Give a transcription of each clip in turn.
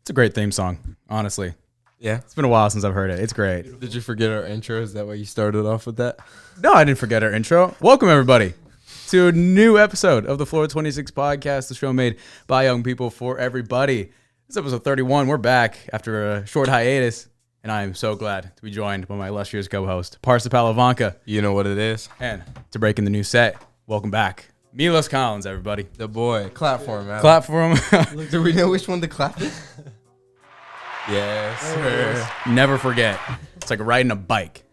It's a great theme song, honestly. Yeah. It's been a while since I've heard it. It's great. Did you forget our intro? Is that why you started off with that? No, I didn't forget our intro. Welcome, everybody, to a new episode of the Floor 26 podcast, the show made by young people for everybody. This is episode 31. We're back after a short hiatus, and I am so glad to be joined by my illustrious co-host, Parsa Pahlevankhah. You know what it is. And to break in the new set, welcome back, Milos Collins, everybody. The boy. Clap for him, man. Clap for him. Do we know which one to clap is? Yes, sir. Never forget. It's like riding a bike.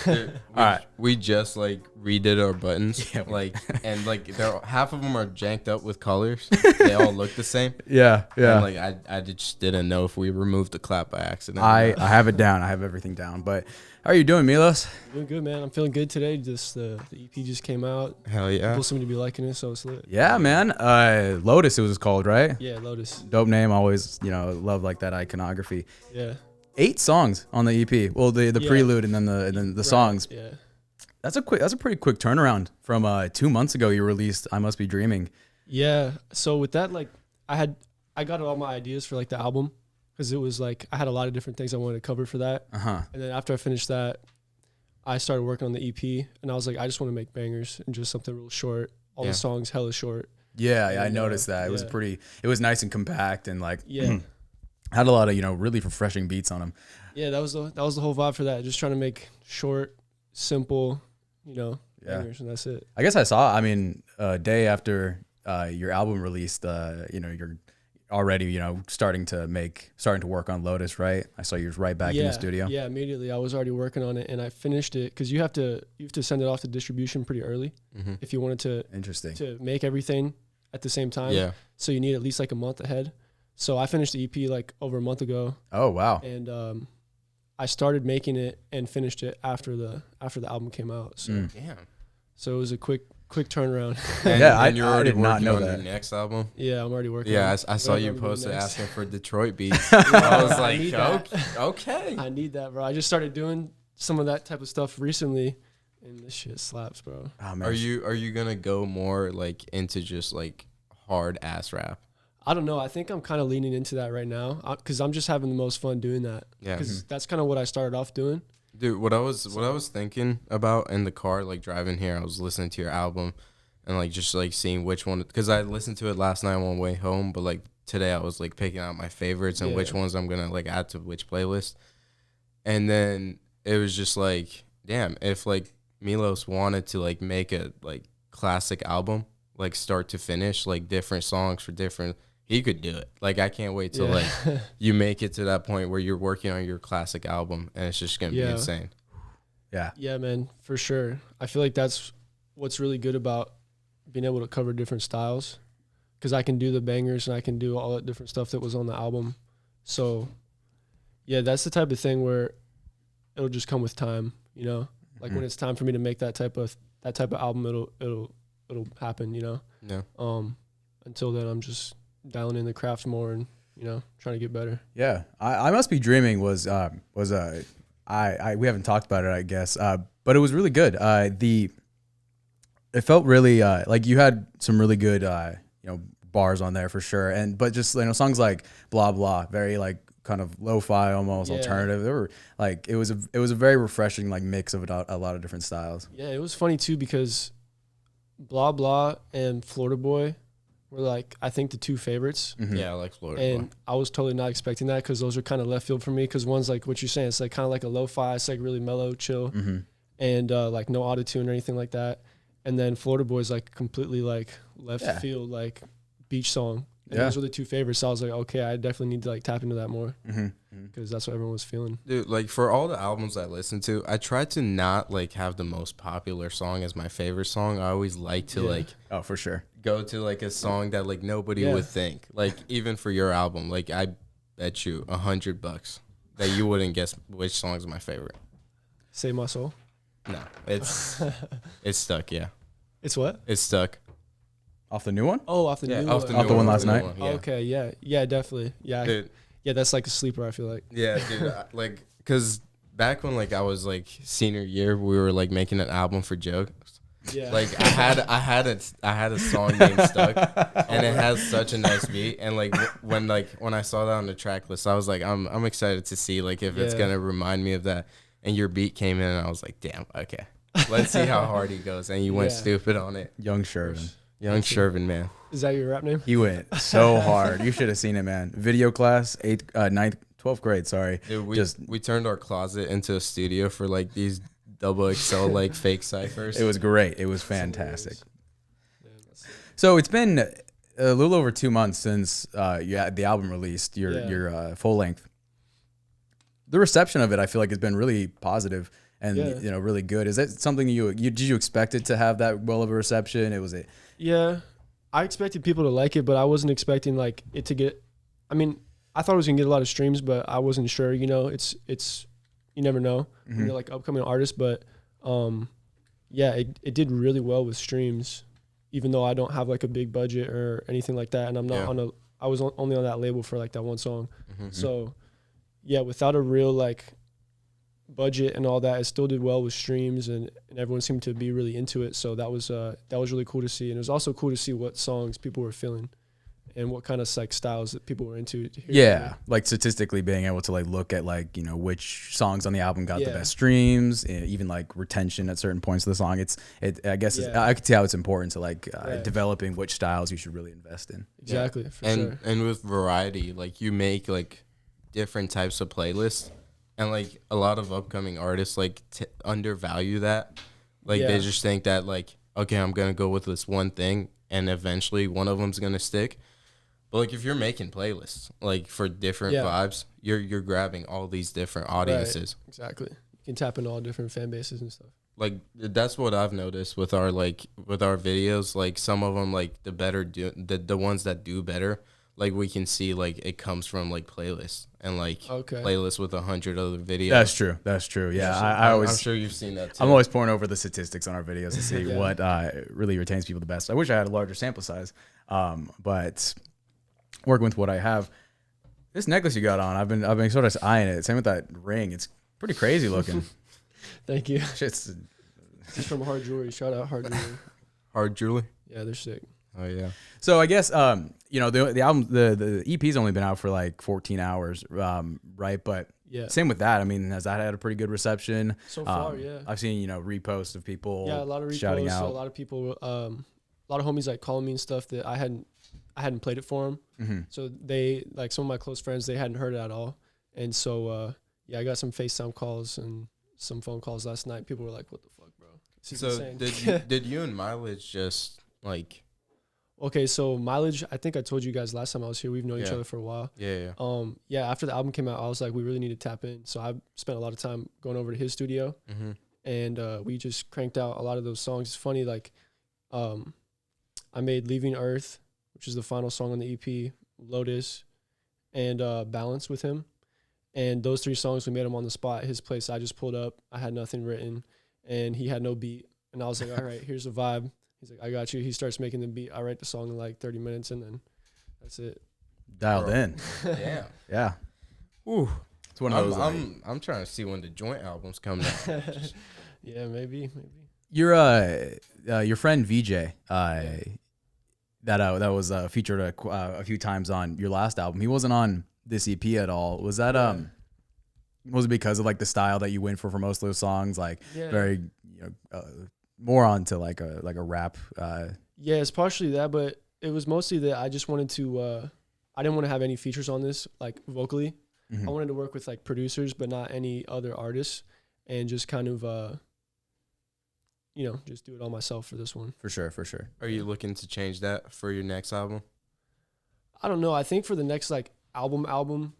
Dude, All right. We just like redid our buttons. Yeah, They're half of them are janked up with colors. They all look the same. Yeah. And I just didn't know if we removed the clap by accident. I have it down. I have everything down. But how are you doing, Milos? Doing good, man. I'm feeling good today. Just the EP just came out. Hell yeah. People seem to be liking it, so it's lit. Yeah, man. Lotus, it was called, right? Yeah, Lotus. Dope name. Always, love like that iconography. Yeah. 8 songs on the EP. Well, the prelude and then the Right. songs. Yeah. That's a pretty quick turnaround from 2 months ago. You released "I Must Be Dreaming." Yeah. So with that, like, I got all my ideas for like the album because it was like I had a lot of different things I wanted to cover for that. Uh-huh. And then after I finished that, I started working on the EP, and I was like, I just want to make bangers and just something real short. All the songs hella short. Yeah, I And, noticed that. It was It was nice and compact and like Yeah. had a lot of really refreshing beats on them. Yeah, that was the whole vibe for that. Just trying to make short, simple, bangers, and that's it. I guess I saw. I mean, a day after your album released, you're already starting to work on Lotus, right? I saw you was right back in the studio. Yeah, immediately. I was already working on it, and I finished it because you have to send it off to distribution pretty early if you wanted to make everything at the same time. Yeah. So you need at least like a month ahead. So I finished the EP like over a month ago. Oh wow! And I started making it and finished it after the album came out. So Damn. So it was a quick turnaround. And you're already I did not working know on that. your next album. Yeah, I'm already working. Yeah, on I saw you whatever I'm doing posted next. asking for Detroit beats. I was I need like, that. okay. I need that, bro. I just started doing some of that type of stuff recently, and this shit slaps, bro. Oh, man. Are you gonna go more like into just like hard ass rap? I don't know. I think I'm kind of leaning into that right now because I'm just having the most fun doing that. Yeah. Because that's kind of what I started off doing. Dude, what I was thinking about in the car, like driving here, I was listening to your album and like just like seeing which one, because I listened to it last night on the way home, but like today I was like picking out my favorites and which ones I'm gonna like add to which playlist. And then it was just like, damn, if like Milos wanted to like make a like classic album, like start to finish, like different songs for different, he could do it. Like, I can't wait till like you make it to that point where you're working on your classic album and it's just gonna be insane. Yeah. Yeah, man, for sure. I feel like that's what's really good about being able to cover different styles, because I can do the bangers and I can do all that different stuff that was on the album. So, yeah, that's the type of thing where it'll just come with time, Like when it's time for me to make that type of album, it'll happen, Yeah. Until then, I'm just dialing in the craft more and trying to get better. Yeah. I Must Be Dreaming was we haven't talked about it, I guess, but it was really good. It felt really like you had some really good bars on there for sure, but just songs like Blah Blah, very like kind of lo-fi, almost alternative. They were like it was a very refreshing like mix of a lot of different styles. Yeah, it was funny too because Blah Blah and Florida Boy were like I think the two favorites. Mm-hmm. Yeah, I like Florida. And I was totally not expecting that because those are kind of left field for me. Because one's like what you're saying, it's like kind of like a lo-fi, it's like really mellow, chill, and like no auto-tune or anything like that. And then Florida Boy is like completely like left field, like beach song. And those were the two favorites. So I was like, okay, I definitely need to like tap into that more because that's what everyone was feeling. Dude, like for all the albums I listen to, I try to not like have the most popular song as my favorite song. I always like to like for sure go to like a song that like nobody would think. Like even for your album, like I bet you $100 that you wouldn't guess which song is my favorite. Save My Soul. No, it's stuck. Yeah, it's what? It's stuck. Off the new one. Oh, off the new one. Off the one last night. Oh, okay, yeah, definitely. Yeah, dude. Yeah, that's like a sleeper. I feel like. Yeah, dude. Like, cause back when like I was like senior year, we were like making an album for jokes. Yeah. Like I had a song named Stuck, and it has such a nice beat. And like when I saw that on the track list, I was like, I'm excited to see like if it's gonna remind me of that. And your beat came in, and I was like, damn, okay, let's see how hard he goes. And you went stupid on it. Young Shervin. Young Shervin, man. Is that your rap name? He went so hard. You should have seen it, man. Video class, 12th grade, sorry. Dude, we turned our closet into a studio for like these double XL like fake ciphers. It was great. It was fantastic. So it's been a little over 2 months since you had the album released, your full length. The reception of it, I feel like, has been really positive and really good. Is that something did you expect it to have that well of a reception? Yeah, I expected people to like it, but I wasn't expecting like it to get. I mean, I thought it was gonna get a lot of streams, but I wasn't sure. You know, it's you never know when you're like upcoming artist, but it did really well with streams, even though I don't have like a big budget or anything like that, and I'm not I was only on that label for like that one song, so yeah, without a real like budget and all that, it still did well with streams, and everyone seemed to be really into it. So that was really cool to see, and it was also cool to see what songs people were feeling and what kind of like styles that people were into. Like statistically being able to like look at like which songs on the album got the best streams, even like retention at certain points of the song. I guess I could see how it's important to like developing which styles you should really invest in. Exactly, for sure. And with variety, like you make like different types of playlists. And, like, a lot of upcoming artists, like, undervalue that. Like, they just think that, like, okay, I'm going to go with this one thing, and eventually one of them's going to stick. But, like, if you're making playlists, like, for different vibes, you're grabbing all these different audiences. Right. Exactly. You can tap into all different fan bases and stuff. Like, that's what I've noticed with our videos. Like, some of them, like, the ones that do better, like, we can see, like, it comes from, like, playlists. And like playlists with 100 other videos. That's true. Yeah, I'm sure you've seen that too. I'm always pouring over the statistics on our videos to see what really retains people the best. I wish I had a larger sample size, but working with what I have, this necklace you got on, I've been sort of eyeing it. Same with that ring. It's pretty crazy looking. Thank you. It's from Hard Jewelry. Shout out Hard Jewelry. Hard Jewelry. Yeah, they're sick. Oh yeah. So I guess the album, the EP's only been out for like 14 hours, right? But same with that. I mean, has that had a pretty good reception so far? Yeah, I've seen reposts of people. Yeah, a lot of reposts. Shouting out. A lot of people, a lot of homies like calling me and stuff that I hadn't played it for them. So they like some of my close friends, they hadn't heard it at all, and so I got some FaceTime calls and some phone calls last night. People were like, "What the fuck, bro?" So did you and Mileage just like? Okay, so Mileage, I think I told you guys last time I was here, we've known each other for a while. Yeah. After the album came out, I was like, we really need to tap in. So I spent a lot of time going over to his studio, and we just cranked out a lot of those songs. It's funny, like, I made Leaving Earth, which is the final song on the EP, Lotus, and Balance with him. And those 3 songs, we made them on the spot at his place. I just pulled up. I had nothing written, and he had no beat. And I was like, all right, here's a vibe. He's like, I got you. He starts making the beat. I write the song in like 30 minutes, and then that's it. Dialed in. Yeah. Yeah. Ooh. It's one of those. I'm trying to see when the joint album's coming out. Yeah, maybe. Your friend VJ, that was featured a few times on your last album. He wasn't on this EP at all. Was that was it because of like the style that you went for most of those songs, like very more onto like a rap? Yeah, it's partially that, but it was mostly that I just wanted to. I didn't want to have any features on this, like vocally. I wanted to work with like producers, but not any other artists, and just kind of, just do it all myself for this one. For sure. Are you looking to change that for your next album? I don't know. I think for the next like album,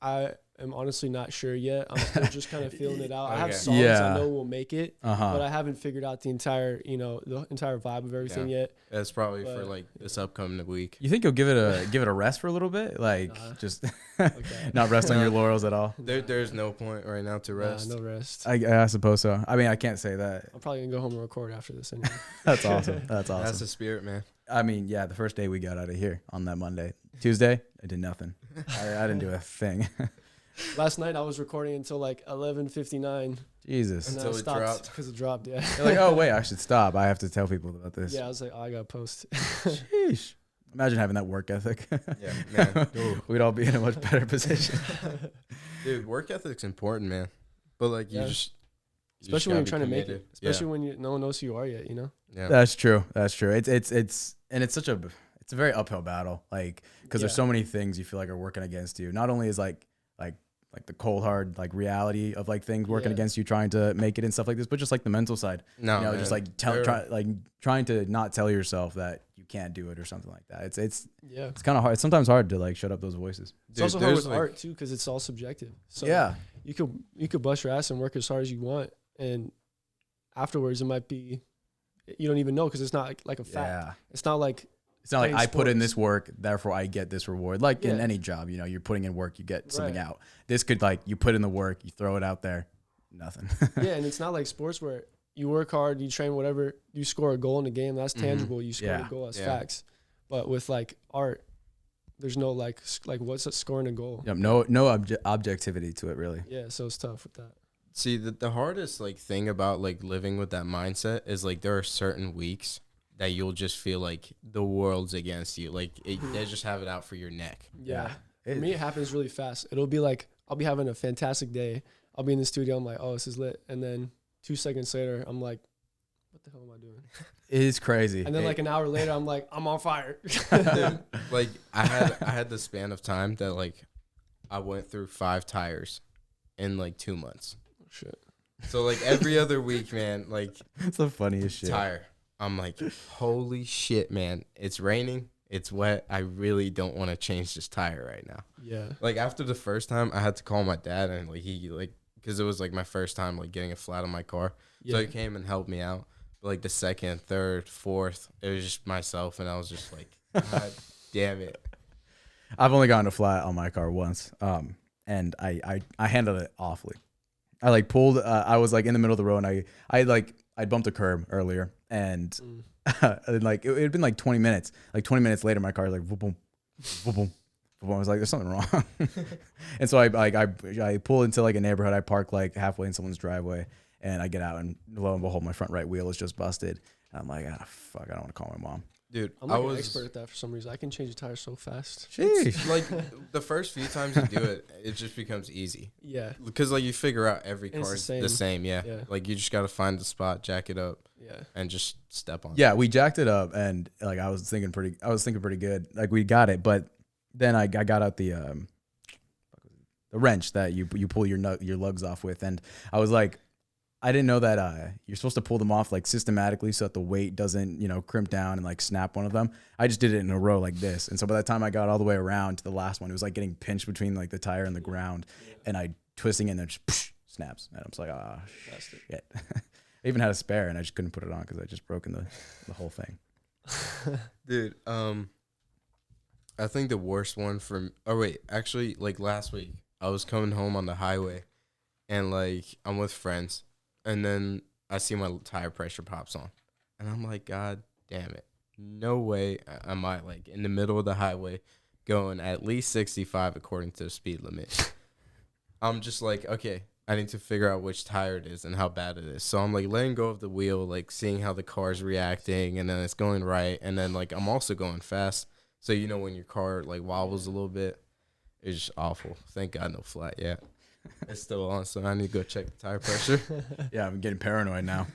I am honestly not sure yet. I'm still just kind of feeling it out. I have songs I know will make it, but I haven't figured out the entire vibe of everything yet. That's probably for like this upcoming week. You think you'll give it a rest for a little bit, like just not rest on your laurels at all? There's no point right now to rest. No rest. I suppose so. I mean, I can't say that. I'm probably gonna go home and record after this anyway. That's awesome. That's the spirit, man. I mean, yeah, the first day we got out of here on that Monday. Tuesday, I did nothing. I didn't do a thing. Last night I was recording until like 11:59, Jesus. and then Until I it stopped dropped. because it dropped. Yeah. You're like, oh wait, I should stop. I have to tell people about this. Yeah, I was like, oh, I gotta post. Sheesh. Imagine having that work ethic. Yeah, man. Ooh. We'd all be in a much better position. Dude, work ethic's important, man. But like Yeah. you just Especially when you're gotta be trying to make committed. it. Especially when no one knows who you are yet. Yeah. That's true. That's true. It's and it's a very uphill battle. Like because there's Yeah. so many things you feel like are working against you. Not only is like the cold hard like reality of like things working Yeah. against you trying to make it and stuff like this, but just like the mental side. No, You know, man. just like trying to not tell yourself that you can't do it or something like that. It's Yeah. kind of hard. It's sometimes hard to like shut up those voices. It's Dude, also hard there's, with like- art too, because it's all subjective. So Yeah. you could bust your ass and work as hard as you want, and afterwards it might be you don't even know because it's not like a fact. Yeah. It's not like It's not like playing I put in sports. this work, therefore I get this reward. Like in Yeah. any job, you know, you're putting in work, you get something Right. out. This could like you put in the work, you throw it out there, nothing. yeah, and it's not like sports where you work hard, you train, whatever, you score a goal in the game, that's tangible. You score Yeah. a goal, that's Yeah. facts. But with like art, there's no like what's it, scoring a goal? Yep, no objectivity to it really. Yeah, so it's tough with that. See, the hardest like thing about like living with that mindset is like there are certain weeks that you'll just feel like the world's against you. Like they just have it out for your neck. Yeah. It- For me, it happens really fast. It'll be like I'll be having a fantastic day. I'll be in the studio. I'm like, oh, this is lit. And then 2 seconds later, I'm like, what the hell am I doing? It is crazy. And then like an hour later, I'm like, I'm on fire. Dude, like I had the span of time that like I went through 5 tires in like 2 months. Shit. So like every other week, man, like It's the funniest shit. tire. I'm like, holy shit, man. It's raining. It's wet. I really don't want to change this tire right now. Yeah. Like after the first time, I had to call my dad and like he like because it was like my first time like getting a flat on my car. So Yeah. he came and helped me out. But like the second, third, fourth, it was just myself and I was just like, God damn it. I've only gotten a flat on my car once. And I handled it awfully. I like pulled I was like in the middle of the road and I bumped a curb earlier and and like it had been like 20 minutes. Like 20 minutes later my car was like boom boom boom boom. I was like, there's something wrong. And so I pull into like a neighborhood. I park like halfway in someone's driveway and I get out and lo and behold, my front right wheel is just busted. And I'm like, fuck, I don't want to call my mom. Dude, I'm like an expert at that for some reason. I can change a tire so fast. Sheesh. like the first few times you do it, it just becomes easy. Yeah. Because like you figure out every And it's car the is the same. same, yeah. Yeah. Like you just gotta find the spot, jack it up, Yeah. and just step on. Yeah, we jacked it up and like I was thinking pretty good. Like we got it, but then I got out the wrench that you pull your lugs off with, and I was like, I didn't know that you're supposed to pull them off like systematically so that the weight doesn't crimp down and like snap one of them. I just did it in a row like this, and so by the time I got all the way around to the last one, it was like getting pinched between like the tire and the ground, and I twisting it and then just snaps, and I'm just like, ah, shit. I even had a spare and I just couldn't put it on because I just broken the whole thing. Dude, I think the worst one actually like last week I was coming home on the highway and like I'm with friends and then I see my tire pressure pops on and I'm like, God damn it. No way am I like in the middle of the highway going at least 65 according to the speed limit. I'm just like, okay, I need to figure out which tire it is and how bad it is. So I'm like letting go of the wheel, like seeing how the car's reacting, and then it's going right. And then like I'm also going fast. So when your car like wobbles a little bit, it's just awful. Thank God no flat yet. It's still on, so I need to go check the tire pressure. Yeah, I'm getting paranoid now.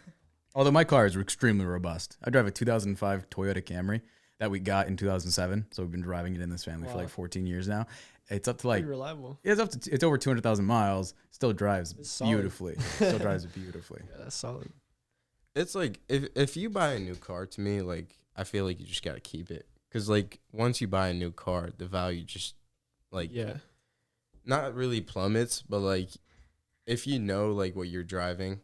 Although my car is extremely robust. I drive a 2005 Toyota Camry that we got in 2007. So we've been driving it in this family for like 14 years now. It's up to like Pretty reliable. it's over 200,000 miles. Still drives solid. beautifully. Still drives beautifully. Yeah, that's solid. It's like if you buy a new car, to me, like I feel like you just gotta keep it, because like once you buy a new car, the value just like not really plummets, but like if you know like what you're driving,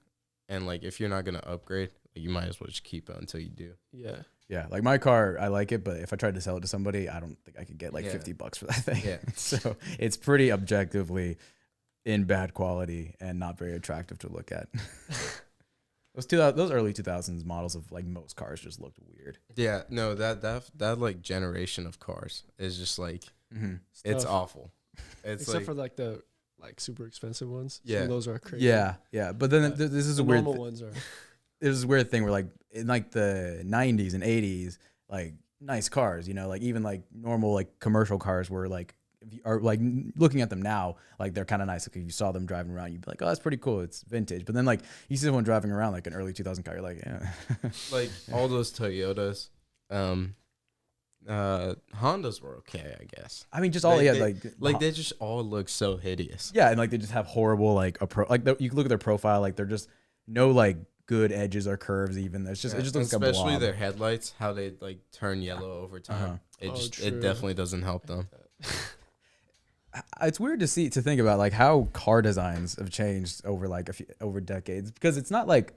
and like if you're not gonna upgrade, like, you might as well just keep it until you do. Yeah. Yeah, like my car, I like it, but if I tried to sell it to somebody, I don't think I could get like Yeah. $50 for that thing. Yeah. So it's pretty objectively in bad quality and not very attractive to look at. Those early 2000s models of like most cars just looked weird. Yeah, no, that like generation of cars is just like it's Tough. awful. It's Except like for like the like super expensive ones. Yeah. Some of those are crazy. Yeah, yeah. But then this is The a weird. normal ones are. There's this weird thing where like in like the 90s and 80s, like nice cars, you know, like even like normal like commercial cars were like if you are like looking at them now, like they're kind of nice. Like if you saw them driving around, you'd be like, oh, that's pretty cool. It's vintage. But then like you see someone driving around like an early 2000 car, you're like, yeah. Like all those Toyotas, Hondas were okay, I guess. I mean, just all They just all look so hideous. yeah, and like they just have horrible like you can look at their profile, like they're just no like good edges or curves even. It just looks like a especially blob. their headlights, how they like turn yellow over time. It definitely doesn't help them. It's weird to think about like how car designs have changed over like over decades, because it's not like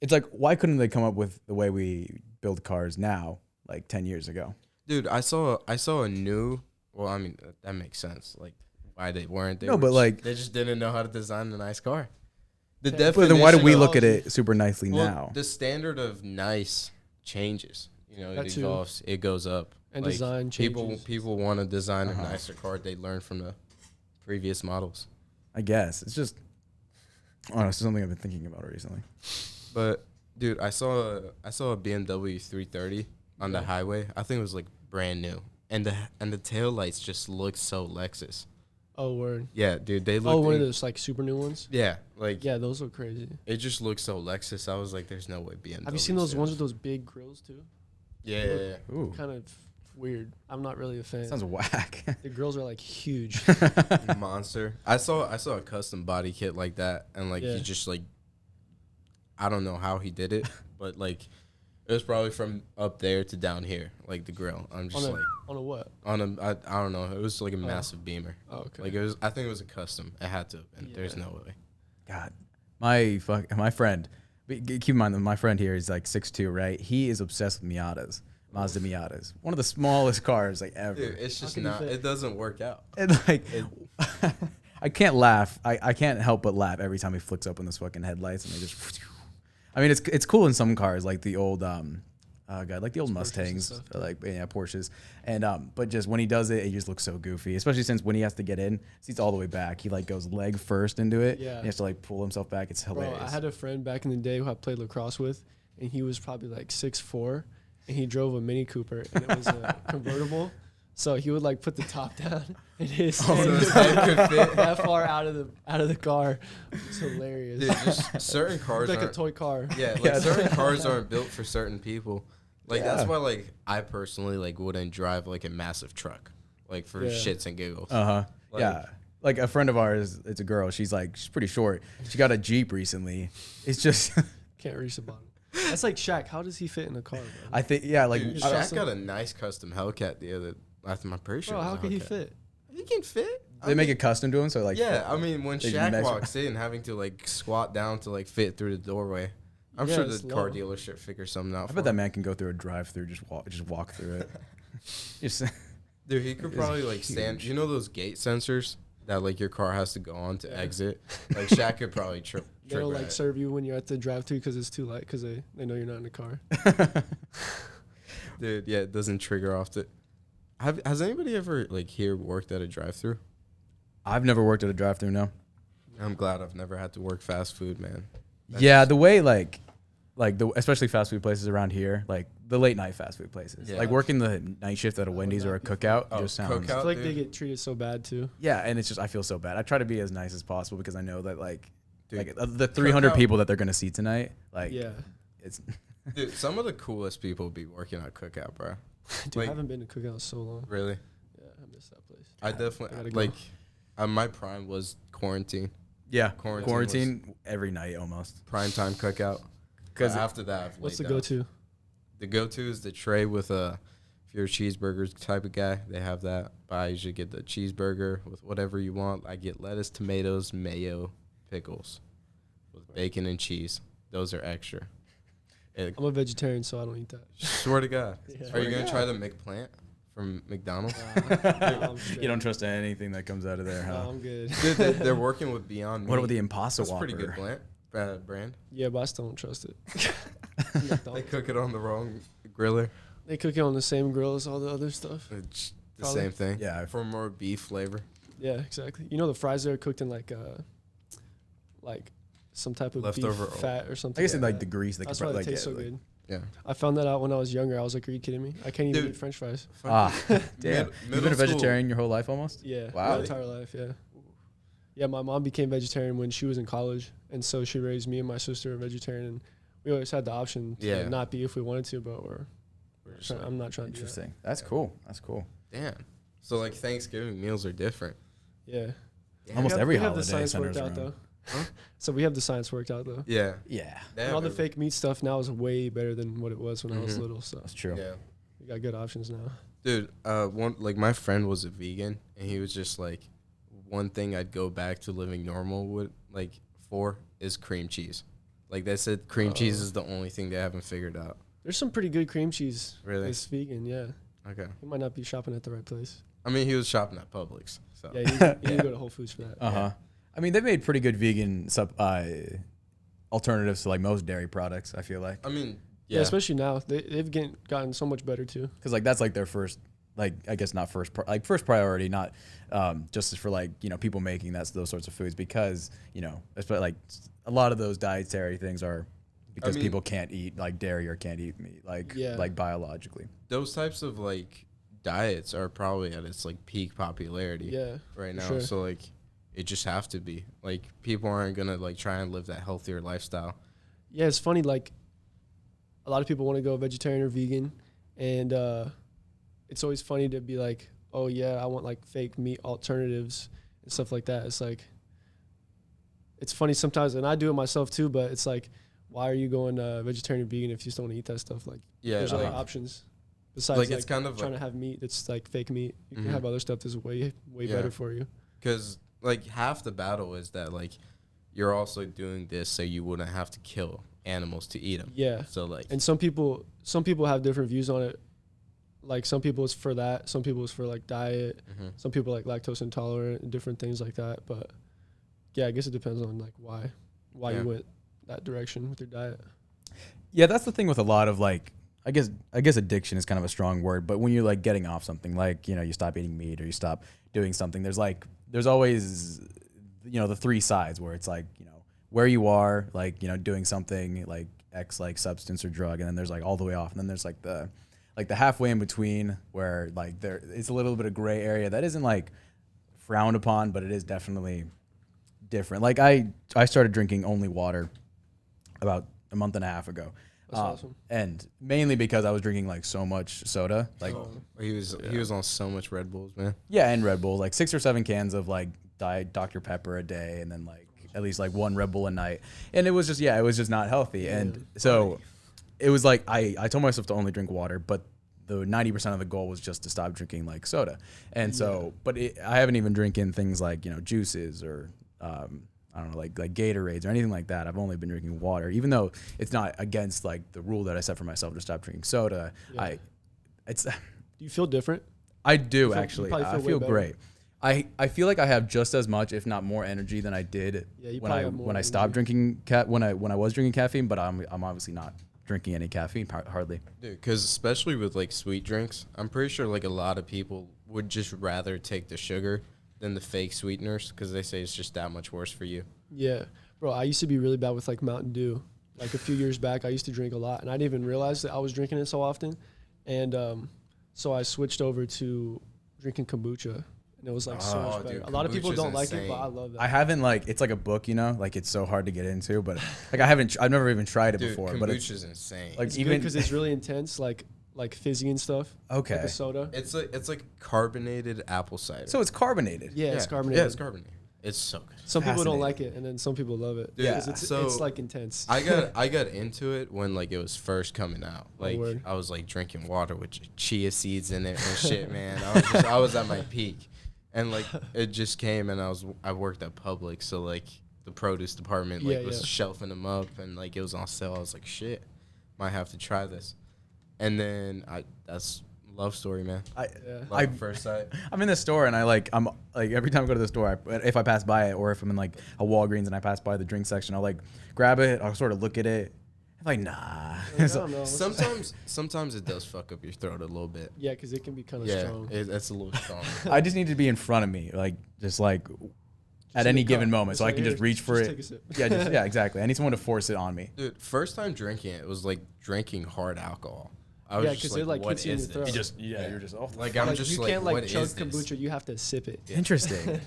it's like why couldn't they come up with the way we build cars now like 10 years ago? Dude, I saw a new. Well, I mean that makes sense. Like why they weren't. But like they just didn't know how to design a nice car. but then why do we look at it super nicely well, now? The standard of nice changes. You know, That it too. evolves. It goes up. And Like, design changes. People want to design a nicer car. They learn from the previous models. I guess it's just it's something I've been thinking about recently. But dude, I saw a BMW 330 on the highway. I think it was like brand new, and the tail lights just look so Lexus. Oh, word. Yeah, dude, they look. One of those like super new ones. Yeah, like Yeah, those look crazy. it just looks so Lexus. I was like, there's no way BMW. Have you seen those ones with those big grills too? Yeah. Ooh, Kind of weird. I'm not really a fan. sounds whack. The grills are like huge. Monster. I saw a custom body kit like that, and like Yeah. he just like, I don't know how he did it, but like it was probably from up there to down here, like the grill. I'm just on a what? I don't know. It was like a massive Beamer. Oh, okay. Like I think it was a custom. It had to have been. There's no way. God, my friend. Keep in mind that my friend here is like 6'2", right? He is obsessed with Miatas. Mazda Miatas, one of the smallest cars like ever. Dude, it's just can you not. fit? It doesn't work out. And like, I can't laugh. I can't help but laugh every time he flicks open those fucking headlights and they just. I mean, it's cool in some cars like the old like the old Mustangs, like Porsches, and but just when he does it, it just looks so goofy. Especially since when he has to get in, seats all the way back. He like goes leg first into it. Yeah. And he has to like pull himself back. It's hilarious. Bro, I had a friend back in the day who I played lacrosse with, and he was probably like 6'4", and he drove a Mini Cooper, and it was a convertible. So he would like put the top down, and his head could fit. that far out of the car. It's hilarious. Dude, just certain cars It's like a aren't. toy car. Yeah, like certain cars aren't built for certain people. Like Yeah. that's why like I personally like wouldn't drive like a massive truck, like for Yeah. shits and giggles. Like, yeah. Like a friend of ours, it's a girl. She's pretty short. She got a Jeep recently. It's just Can't reach the bottom. That's like Shaq. How does he fit in a car, bro? I think like Dude, Shaq got a nice custom Hellcat the other. I'm pretty sure. Bro, it was how a could he Hellcat. fit? He can fit. they make it custom to him, so like Yeah, I mean when they Shaq measure- walks in, having to like squat down to like fit through the doorway. I'm Yeah, sure it's the car low. dealership figures something out. I for bet that him. man can go through a drive-through, just walk through it. Just Dude, he could probably like stand. You know those gate sensors that like your car has to go on to exit? Like Shaq could probably trip. They'll like serve you when you're at the drive-thru because it's too light because they know you're not in the car. Dude, yeah, it doesn't trigger off the. Has anybody ever like here worked at a drive-through? I've never worked at a drive-through, no. I'm glad I've never had to work fast food, man. Yeah, the way like the especially fast food places around here, like the late night fast food places, Yeah. like working the night shift at a Wendy's or a cookout, Oh, just sounds. cookout? I feel like dude. they get treated so bad too. Yeah, and it's just I feel so bad. I try to be as nice as possible because I know that Dude, the 300 cookout- people that they're gonna see tonight, like Yeah. it's Dude, some of the coolest people be working at cookout, bro. Dude, Like- I haven't been to cookout in so long. Really? Yeah, I miss that place. I gotta definitely go. like. My prime was quarantine. yeah Quarantine every night almost. Primetime cookout. 'Cause Because after that, I've What's the laid down. go-to? The go-to is the tray with if you're a cheeseburgers type of guy, they have that. But I usually get the cheeseburger with whatever you want. I get lettuce, tomatoes, mayo, pickles, with bacon and cheese. Those are extra. And I'm a vegetarian, so I don't eat that. swear to God, Yeah. are you gonna try the McPlant from McDonald's? I'm You straight. don't trust anything that comes out of there, huh? No, I'm good. Dude, they're working with Beyond Meat. What about the Impossible That's a Whopper? pretty good brand. Yeah, but I still don't trust it. They McDonald's. cook it on the wrong griller. They cook it on the same grill as all the other stuff. It's the Probably. same thing. Yeah. For more beef flavor. Yeah, exactly. You know, the fries there are cooked in like some type of Leftover beef fat or something. I guess in like like the that. grease, they That's could why probably they taste so like, good. Yeah. I found that out when I was younger. I was like, "Are you kidding me? I can't even Dude. eat French fries." damn. Mid- You've middle been a school- vegetarian your whole life almost? Yeah, Wow. my entire life. Yeah, yeah. My mom became vegetarian when she was in college, and so she raised me and my sister vegetarian. And we always had the option to not be if we wanted to, but I'm not trying to do that. Interesting. That's cool. That's cool. Damn. So like Thanksgiving meals are different. Yeah. Almost we every have the holiday science centers worked out around. though. So we have the science worked out though. Yeah. Yeah, And all the fake meat stuff now is way better than what it was when I was little. So that's true. Yeah. we got good options now. Dude, one like my friend was a vegan, and he was just like, one thing I'd go back to living normal with for is cream cheese. Like they said, cream cheese is the only thing they haven't figured out. There's some pretty good cream cheese. Really? It's vegan, yeah. Okay. You might not be shopping at the right place. I mean, he was shopping at Publix, so Yeah, you can go to Whole Foods for that. I mean, they've made pretty good vegan alternatives to like most dairy products. I feel like I mean, Yeah, especially now. They've gotten so much better too. because like that's like their first, like I guess not first, first priority, not just for like people making those sorts of foods because especially like a lot of those dietary things are because people can't eat like dairy or can't eat meat like biologically. those types of like diets are probably at its like peak popularity Yeah, right now. sure. So like it just have to be like people aren't gonna like try and live that healthier lifestyle. Yeah, it's funny. Like a lot of people want to go vegetarian or vegan, and it's always funny to be like, "Oh yeah, I want like fake meat alternatives and stuff like that." It's like it's funny sometimes, and I do it myself too. But it's like, why are you going vegetarian or vegan if you just don't want to eat that stuff? Like, there's other options besides Like, it's kind of trying like- to have meat that's like fake meat. You can have other stuff that's way better for you. Because like half the battle is that like you're also doing this so you wouldn't have to kill animals to eat them. Yeah. So like And some people have different views on it. Like some people it's for that, some people it's for like diet, some people like lactose intolerant and different things like that. But yeah, I guess it depends on like why you went that direction with your diet. Yeah, that's the thing with a lot of like I guess addiction is kind of a strong word, but when you're like getting off something, like you stop eating meat or you stop doing something, there's always the three sides where it's like where you are, like doing something like X like substance or drug, and then there's like all the way off, and then there's like the halfway in between where like it's a little bit of gray area that isn't like frowned upon, but it is definitely different. Like I started drinking only water about a month and a half ago. That's awesome. And mainly because I was drinking like so much soda, like he was on so much Red Bulls, man. yeah, and Red Bull, like 6 or 7 cans of like Diet Dr. Pepper a day, and then like at least like 1 Red Bull a night, and it was just not healthy. And so it was like I told myself to only drink water, but the 90% of the goal was just to stop drinking like soda. And so, but I haven't even drinking things like juices or I don't know, like Gatorades or anything like that. I've only been drinking water, even though it's not against like the rule that I set for myself to stop drinking soda. Yeah. Do you feel different? I do you actually. probably I feel way feel better. great. I feel like I have just as much, if not more, energy than I did you when probably have more I energy. stopped drinking when I was drinking caffeine. But I'm obviously not drinking any caffeine hardly. Dude, because especially with like sweet drinks, I'm pretty sure like a lot of people would just rather take the sugar than the fake sweeteners because they say it's just that much worse for you. Yeah, bro. I used to be really bad with like Mountain Dew. Like a few years back, I used to drink a lot, and I didn't even realize that I was drinking it so often. And so I switched over to drinking kombucha, and it was like so much better. Dude, a lot of people kombucha's don't like it, insane. but I love that. I haven't it's like a book, like it's so hard to get into, but like I've never even tried it Dude, before. But kombucha's insane. like It's even because it's really intense, like fizzy and stuff. Okay. Like a soda. It's like carbonated apple cider. so it's carbonated. Yeah, it's carbonated. Yeah, it's carbonated. It's so good. Some people don't Fascinating. like it, and then some people love it. Dude, Yeah, it's so like intense. I got into it when like it was first coming out. Like word. I was like drinking water with chia seeds in it and shit, man. I was at my peak, and like it just came, and I worked at Publix, so like the produce department was shelving them up, and like it was on sale. I was like, shit, might have to try this, and then that's love story, man. Love at first sight. I'm in the store and I'm like every time I go to the store, if I pass by it or if I'm in like a Walgreens and I pass by the drink section, I'll like grab it, I'll sort of look at it, like, nah. I don't know. Sometimes it does fuck up your throat a little bit. Yeah, because it can be kind of Yeah, strong. that's a little strong. I just need to be in front of me, like just like at in any the given cup. moment, It's so I like, can here, just reach for just it. take a sip. Yeah, exactly. I need someone to force it on me. Dude, first time drinking it was like drinking hard alcohol. I was Yeah, just 'cause like, it, like, what hits you in is your this? throat. You're just off. Like, I'm Like, just you like, can't like what chug is this? kombucha. You have to sip it. Interesting.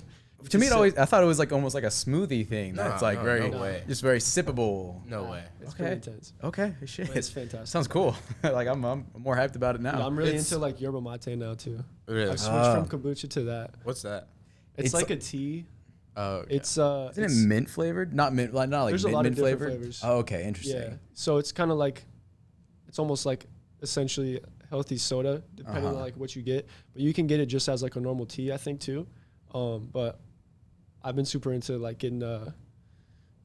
To me, I thought it was like almost like a smoothie thing. That's like no, very, no way. just very sippable. No way. It's Okay. pretty intense. Okay, shit. But it's fantastic. Sounds cool. Like I'm more hyped about it now. Yeah, I'm really It's- into like yerba mate now too. Really? I've switched from kombucha to that. What's that? It's It's like a tea. Oh, okay. It's Isn't it mint flavored? Not mint, like not like There's a mint, lot of mint different flavored. flavors. Oh, okay, interesting. Yeah. So it's kind of like, it's almost like essentially healthy soda, depending on like what you get. But you can get it just as like a normal tea, I think too. But I've been super into like getting the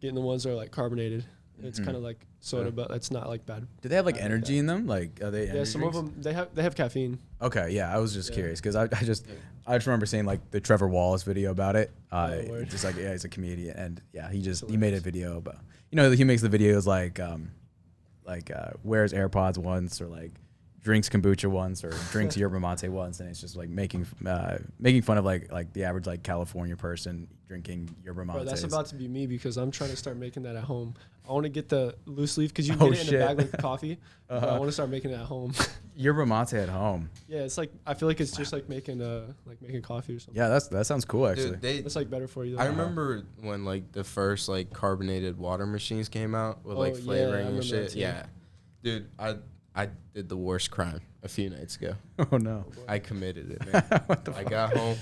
ones that are like carbonated. It's kind of like soda, but it's not like bad. Do they have like I like energy that. in them? Like are they? Yeah, energy some drinks? of them they have caffeine. Okay, yeah, I was just Yeah. curious because I just remember seeing like the Trevor Wallace video about it. Word. Just like he's a comedian and yeah, he made a hilarious. video about he makes the videos like wears AirPods once or like drinks kombucha once or drinks yerba mate once, and it's just like making fun of like the average like California person drinking yerba mate. Bro, that's about to be me because I'm trying to start making that at home. I want to get the loose leaf because you Oh, get it in a bag shit. like coffee. But I want to start making it at home. yerba mate at home. Yeah, it's like I feel like it's just like making coffee or something. Yeah, that sounds cool actually. Dude, It's like better for you. I remember when like the first like carbonated water machines came out with like Oh, yeah, I flavoring remember and that shit. too. Yeah, dude, I did the worst crime a few nights ago. Oh no. I committed it, man. I got home,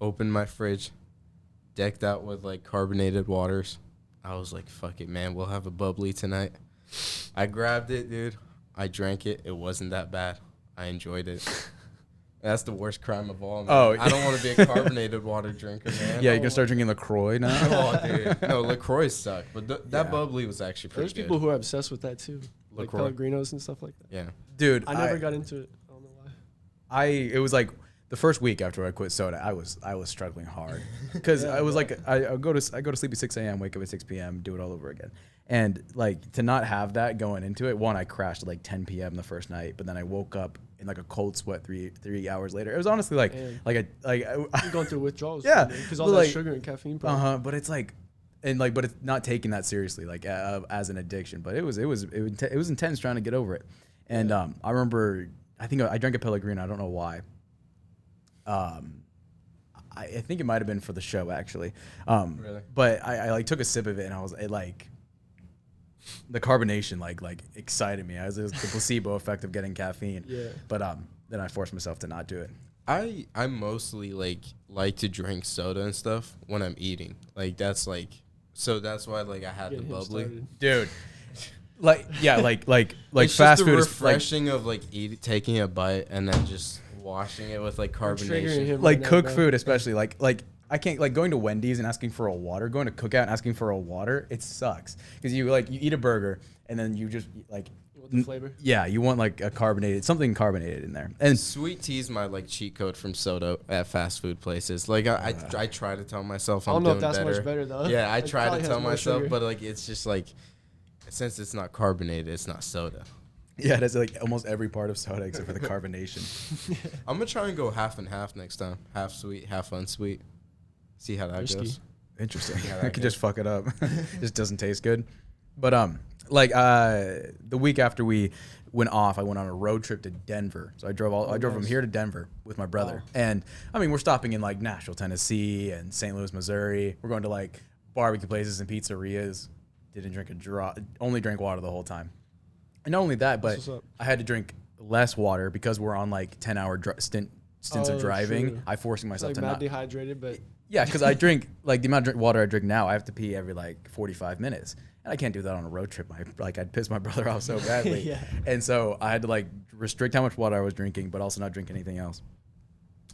opened my fridge, decked out with like carbonated waters. I was like, fuck it, man. We'll have a bubbly tonight. I grabbed it, dude. I drank it. It wasn't that bad. I enjoyed it. That's the worst crime of all, man. Oh, I don't want to be a carbonated water drinker, man. Yeah, you can start drinking LaCroix now. Oh, dude. No, LaCroix suck. But that Yeah. bubbly was actually pretty There's good. people who are obsessed with that too, like LaCroix. Pellegrinos and stuff like that. Yeah. Dude, I never got into it. I don't know why. It was like the first week after I quit soda, I was struggling hard because I was like I go to sleep at 6 a.m., wake up at 6 p.m., do it all over again, and like to not have that going into it. One, I crashed at like 10 p.m. the first night, but then I woke up in like a cold sweat 3 hours later. It was honestly like Damn. I You're going through withdrawals. Yeah, because all but that like- sugar and caffeine. Probably. but it's like. And like, but it's not taking that seriously, like as an addiction. But it was intense trying to get over it. And I remember, I think I drank a Pellegrino. I don't know why. I think it might have been for the show actually. Really? But I like took a sip of it and the carbonation like excited me. It was the placebo effect of getting caffeine. Yeah. But then I forced myself to not do it. I mostly like to drink soda and stuff when I'm eating. Like that's why like I had Get the him bubbly. started. Dude. Like It's fast just the food is like refreshing of like taking a bite and then just washing it with like triggering carbonation. him. like right now, cook bro. food, especially like I can't like going to Wendy's and asking for a water, going to Cookout and asking for a water. It sucks because you eat a burger and then you just like You want the flavor? yeah, you want like something carbonated in there. And Sweet tea's my like cheat code from soda at fast food places. Like I try to tell myself I I'm don't know if doing that's better. much better though. Yeah, I It try probably to has tell more myself, sugar. but like it's just like since it's not carbonated, it's not soda. yeah, that's like almost every part of soda except for the carbonation. I'm gonna try and go half and half next time. Half sweet, half unsweet. See how that Risky. goes. Interesting. Yeah, I that could goes. just fuck it up. Just doesn't taste good. But the week after we went off, I went on a road trip to Denver. So I drove from here to Denver with my brother. Wow. And I mean, we're stopping in like Nashville, Tennessee and St. Louis, Missouri. We're going to like barbecue places and pizzerias. Didn't drink a drop, only drank water the whole time. And not only that, but That's what's up. I had to drink less water because we're on like 10-hour stints Oh, of driving. true. I forcing It's myself like to mad not. dehydrated, but Yeah, because I drink like the amount of water I drink now, I have to pee every like 45 minutes, and I can't do that on a road trip. I'd piss my brother off so badly, Yeah. and so I had to like restrict how much water I was drinking, but also not drink anything else.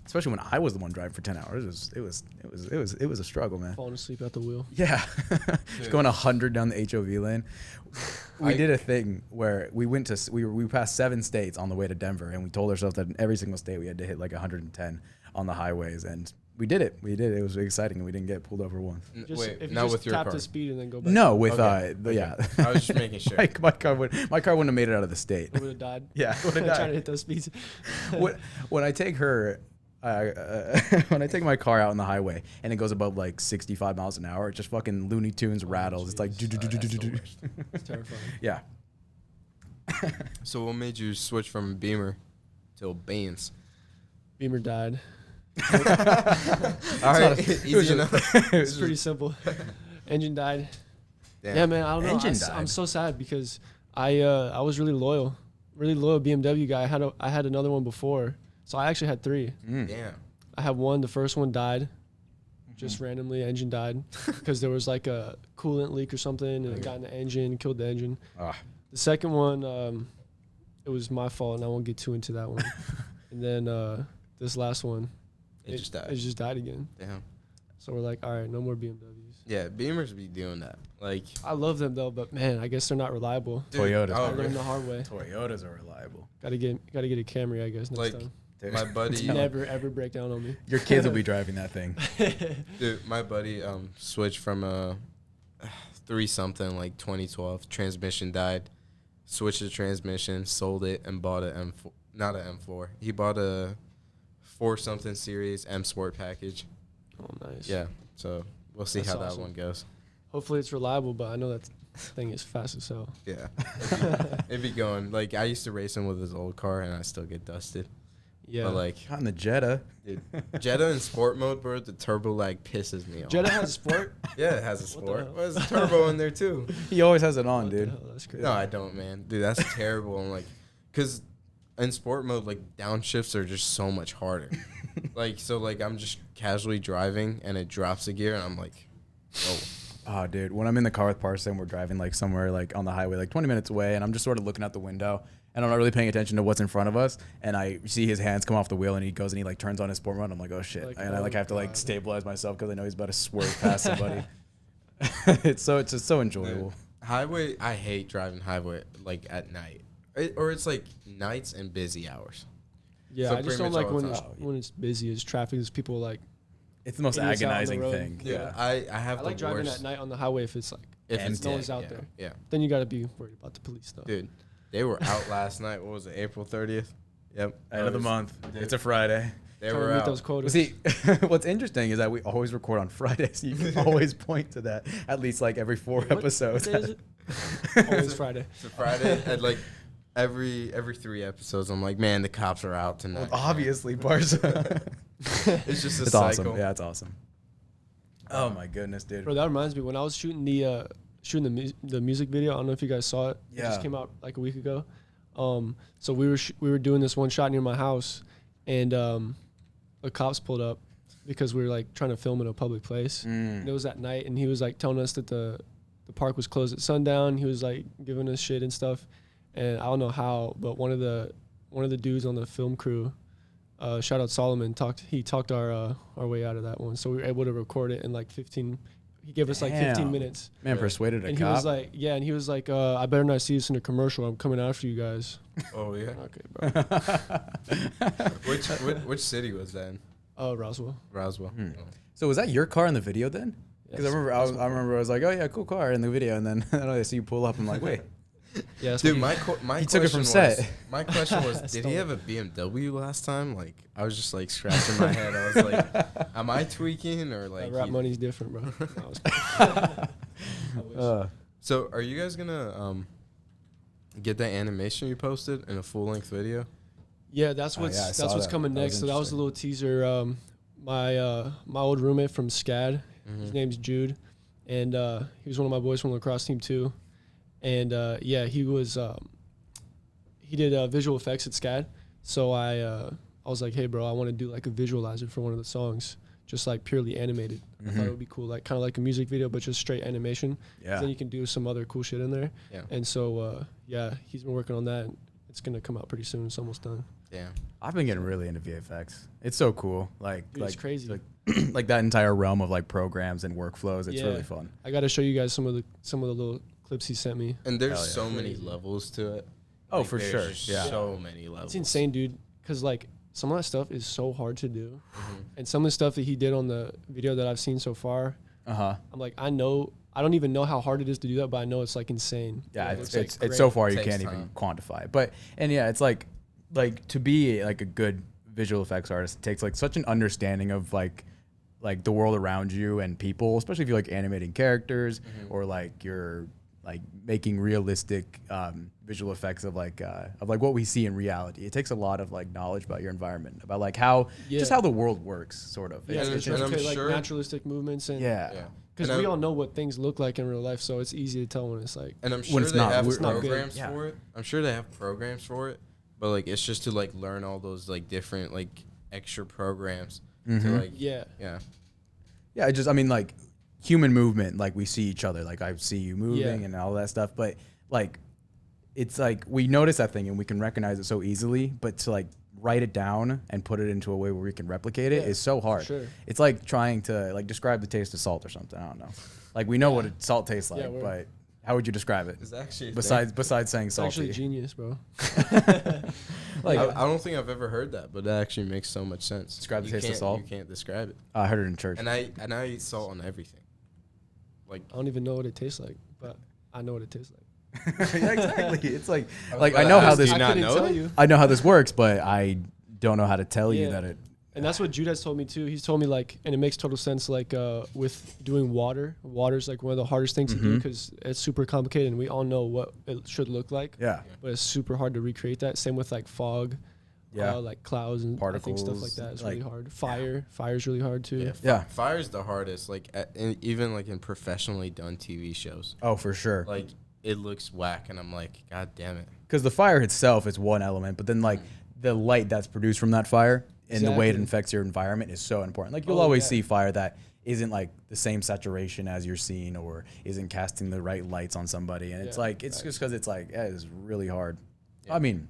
Especially when I was the one driving for 10 hours, it was a struggle, man. falling asleep at the wheel. Yeah, just going 100 down the HOV lane. We did a thing where we passed 7 states on the way to Denver, and we told ourselves that in every single state we had to hit like 110 on the highways, and We did it. It was exciting, and we didn't get pulled over once. Just, Wait, if you not just with your tap car. the speed and then go back. No, with Okay. yeah. I was just making sure. my car wouldn't have made it out of the state. It would have died. Yeah, would have Trying to died. hit those speeds. When I take her, when I take my car out on the highway and it goes above like 65 miles an hour, it just fucking Looney Tunes rattles. It's like, It's terrifying. yeah. So what made you switch from Beamer to Benz? Beamer died. All right, easy enough. It's pretty simple. Engine died. Damn. Yeah, man. I don't know. Engine I'm died. so sad because I was really loyal BMW guy. I had another one before, so I actually had 3. Damn. I had one. The first one died, just randomly. Engine died because there was like a coolant leak or something, and it got in the engine, killed the engine. Ah. The second one, it was my fault, and I won't get too into that one. And then this last one, It just died. It just died again. Damn. So we're like, all right, no more BMWs. Yeah, Beamers be doing that. Like, I love them though, but man, I guess they're not reliable. dude, Toyotas. I oh, learned really? the hard way. Toyotas are reliable. Gotta get a Camry, I guess, next Like, time. Dude. My buddy, Never ever break down on me. Your kids will be driving that thing. dude, my buddy switched from a 3-something, like 2012. Transmission died. Switched the transmission, sold it, and bought a M4. Not a M4. He bought a 4-something series M Sport package. Oh, nice. Yeah, so we'll see That's how awesome. that one goes. Hopefully it's reliable, but I know that thing is fast as hell. Yeah, it'd be going. Like, I used to race him with his old car, and I still get dusted. Yeah. But like, Not in the Jetta. dude, Jetta in sport mode, bro, the turbo lag pisses me off. Jetta has sport. Yeah, it has a What the sport. hell? Well, there's a turbo in there too. He always has it on, What the dude. hell? That's crazy. No, I don't, man. Dude, that's terrible. I'm like, cause in sport mode, like downshifts are just so much harder. Like, so like I'm just casually driving and it drops a gear and I'm like, whoa. Oh, dude, when I'm in the car with Parsa and we're driving like somewhere like on the highway, like 20 minutes away, and I'm just sort of looking out the window and I'm not really paying attention to what's in front of us, and I see his hands come off the wheel and he goes and he like turns on his sport mode. I'm like, oh shit, Like, and I like oh have to like God. stabilize myself because I know he's about to swerve past somebody. It's just so enjoyable. Dude, highway, I hate driving highway like at night. Or it's like nights and busy hours. Yeah, So I just pretty don't much like all the when time. when it's busy. It's traffic. There's people like. It's the most Idiots out on the agonizing road. thing. Yeah. I have I the like driving worst. at night on the highway if it's like. If And it's no dead, one's out yeah, there. Yeah. Then you gotta be worried about the police stuff. Dude, they were out last night. What was it, April 30th? Yep. End of the month. It's a Friday. They Trying were to meet out. those quotas. See, what's interesting is that we always record on Fridays. You can always point to that at least like every 4 What episodes. day is it? Always Friday. It's a Friday at like every 3 episodes. I'm like, man, the cops are out tonight. Obviously, Parsa. It's just a It's cycle. awesome. Yeah, it's awesome. Oh my goodness, dude. Bro, that reminds me when I was shooting the music video. I don't know if you guys saw it. It Yeah. just came out like a week ago. So we were doing this one shot near my house, and the cops pulled up because we were like trying to film in a public place. And it was at night, and he was like telling us that the park was closed at sundown. He was like giving us shit and stuff, and I don't know how, but one of the dudes on the film crew, shout out Solomon, talked our way out of that one, so we were able to record it in like 15. He gave us like 15 Damn. minutes, Man, persuaded a and he cop. was like, yeah, and he was like, I better not see this in a commercial. I'm coming after you guys. Oh yeah. Okay, bro. Which city was that in? Roswell. Roswell. So was that your car in the video then? Because Yes, I remember I was like, oh yeah, cool car in the video, and then I see you pull up. I'm like, wait, Yeah, that's Dude, what my He took it question from was, set. my question was, did he have a BMW last time? Like, I was just like scratching my head. I was like, am I tweaking or like? that rap he- money's different, bro. No, I was- I wish. So, are you guys gonna get that animation you posted in a full length video? Yeah, that's Oh, what's yeah, I that's saw what's that. coming That was next. So that was a interesting. little teaser. My old roommate from SCAD, his name's Jude, and he was one of my boys from the lacrosse team too. And yeah, he was he did visual effects at SCAD. So I was like, hey bro, I want to do like a visualizer for one of the songs, just like purely animated. I thought it would be cool, like kind of like a music video, but just straight animation. yeah. Then you can do some other cool shit in there. Yeah. And so yeah, he's been working on that. And it's gonna come out pretty soon. It's almost done. Yeah. I've been getting really into VFX. It's so cool. Like, Dude, it's crazy. Like, like that entire realm of like programs and workflows. It's Yeah. really fun. I got to show you guys some of the little clips he sent me. And there's Hell yeah. so many Crazy. levels to it. Oh, Like, for there's sure. just Yeah. So many levels. It's insane, dude. Because like some of that stuff is so hard to do. Mm-hmm. And some of the stuff that he did on the video that I've seen so far, I'm like, I don't even know how hard it is to do that, but I know it's like insane. Yeah, It it's looks, it's so far you Takes can't time. even quantify. But and yeah, it's like to be like a good visual effects artist, it takes like such an understanding of like the world around you and people, especially if you like animating characters or like you're like making realistic visual effects of like what we see in reality. It takes a lot of like knowledge about your environment, about like how just how the world works, sort of. Yeah, It's and I'm like sure- naturalistic movements and Yeah. because And we I'm- all know what things look like in real life, so it's easy to tell when it's like. And I'm When sure it's they not- have it's not good. programs Yeah. for it. I'm sure they have programs for it, but like it's just to like learn all those like different like extra programs to like Yeah. yeah. Yeah, I mean, like, human movement, like, we see each other. Like, I see you moving and all that stuff. But, like, it's like we notice that thing and we can recognize it so easily. But to, like, write it down and put it into a way where we can replicate it is so hard. Sure. It's like trying to, like, describe the taste of salt or something. I don't know. Like, we know what salt tastes like, but how would you describe it? It's actually Besides saying It's salty. actually genius, bro. Like, I don't think I've ever heard that, but that actually makes so much sense. Describe the You taste of can't- salt? You can't describe it. I heard it in church. And I eat salt on everything. Like I don't even know what it tastes like, but I know what it tastes like. Yeah, exactly. It's like I But know how do this you I not couldn't know tell that? you. I know how this works, but I don't know how to tell you Yeah. that it. And that's what Jude has told me too. He's told me like, and it makes total sense. Like with doing water's like one of the hardest things to do because it's super complicated, and we all know what it should look like. Yeah. But it's super hard to recreate that. Same with like fog, Yeah. like clouds and I think stuff like Particles, that is like- really hard. Fire's really hard too. Yeah. Fire's the hardest. Like even like in professionally done TV shows, Oh, for sure. like it looks whack, and I'm like, God damn it. Because the fire itself is one element, but then like the light that's produced from that fire and the way it Exactly. infects your environment is so important. Like you'll Oh, always yeah. see fire that isn't like the same saturation as you're seeing or isn't casting the right lights on somebody, and it's Yeah, like it's just because it's like it's really hard. I mean,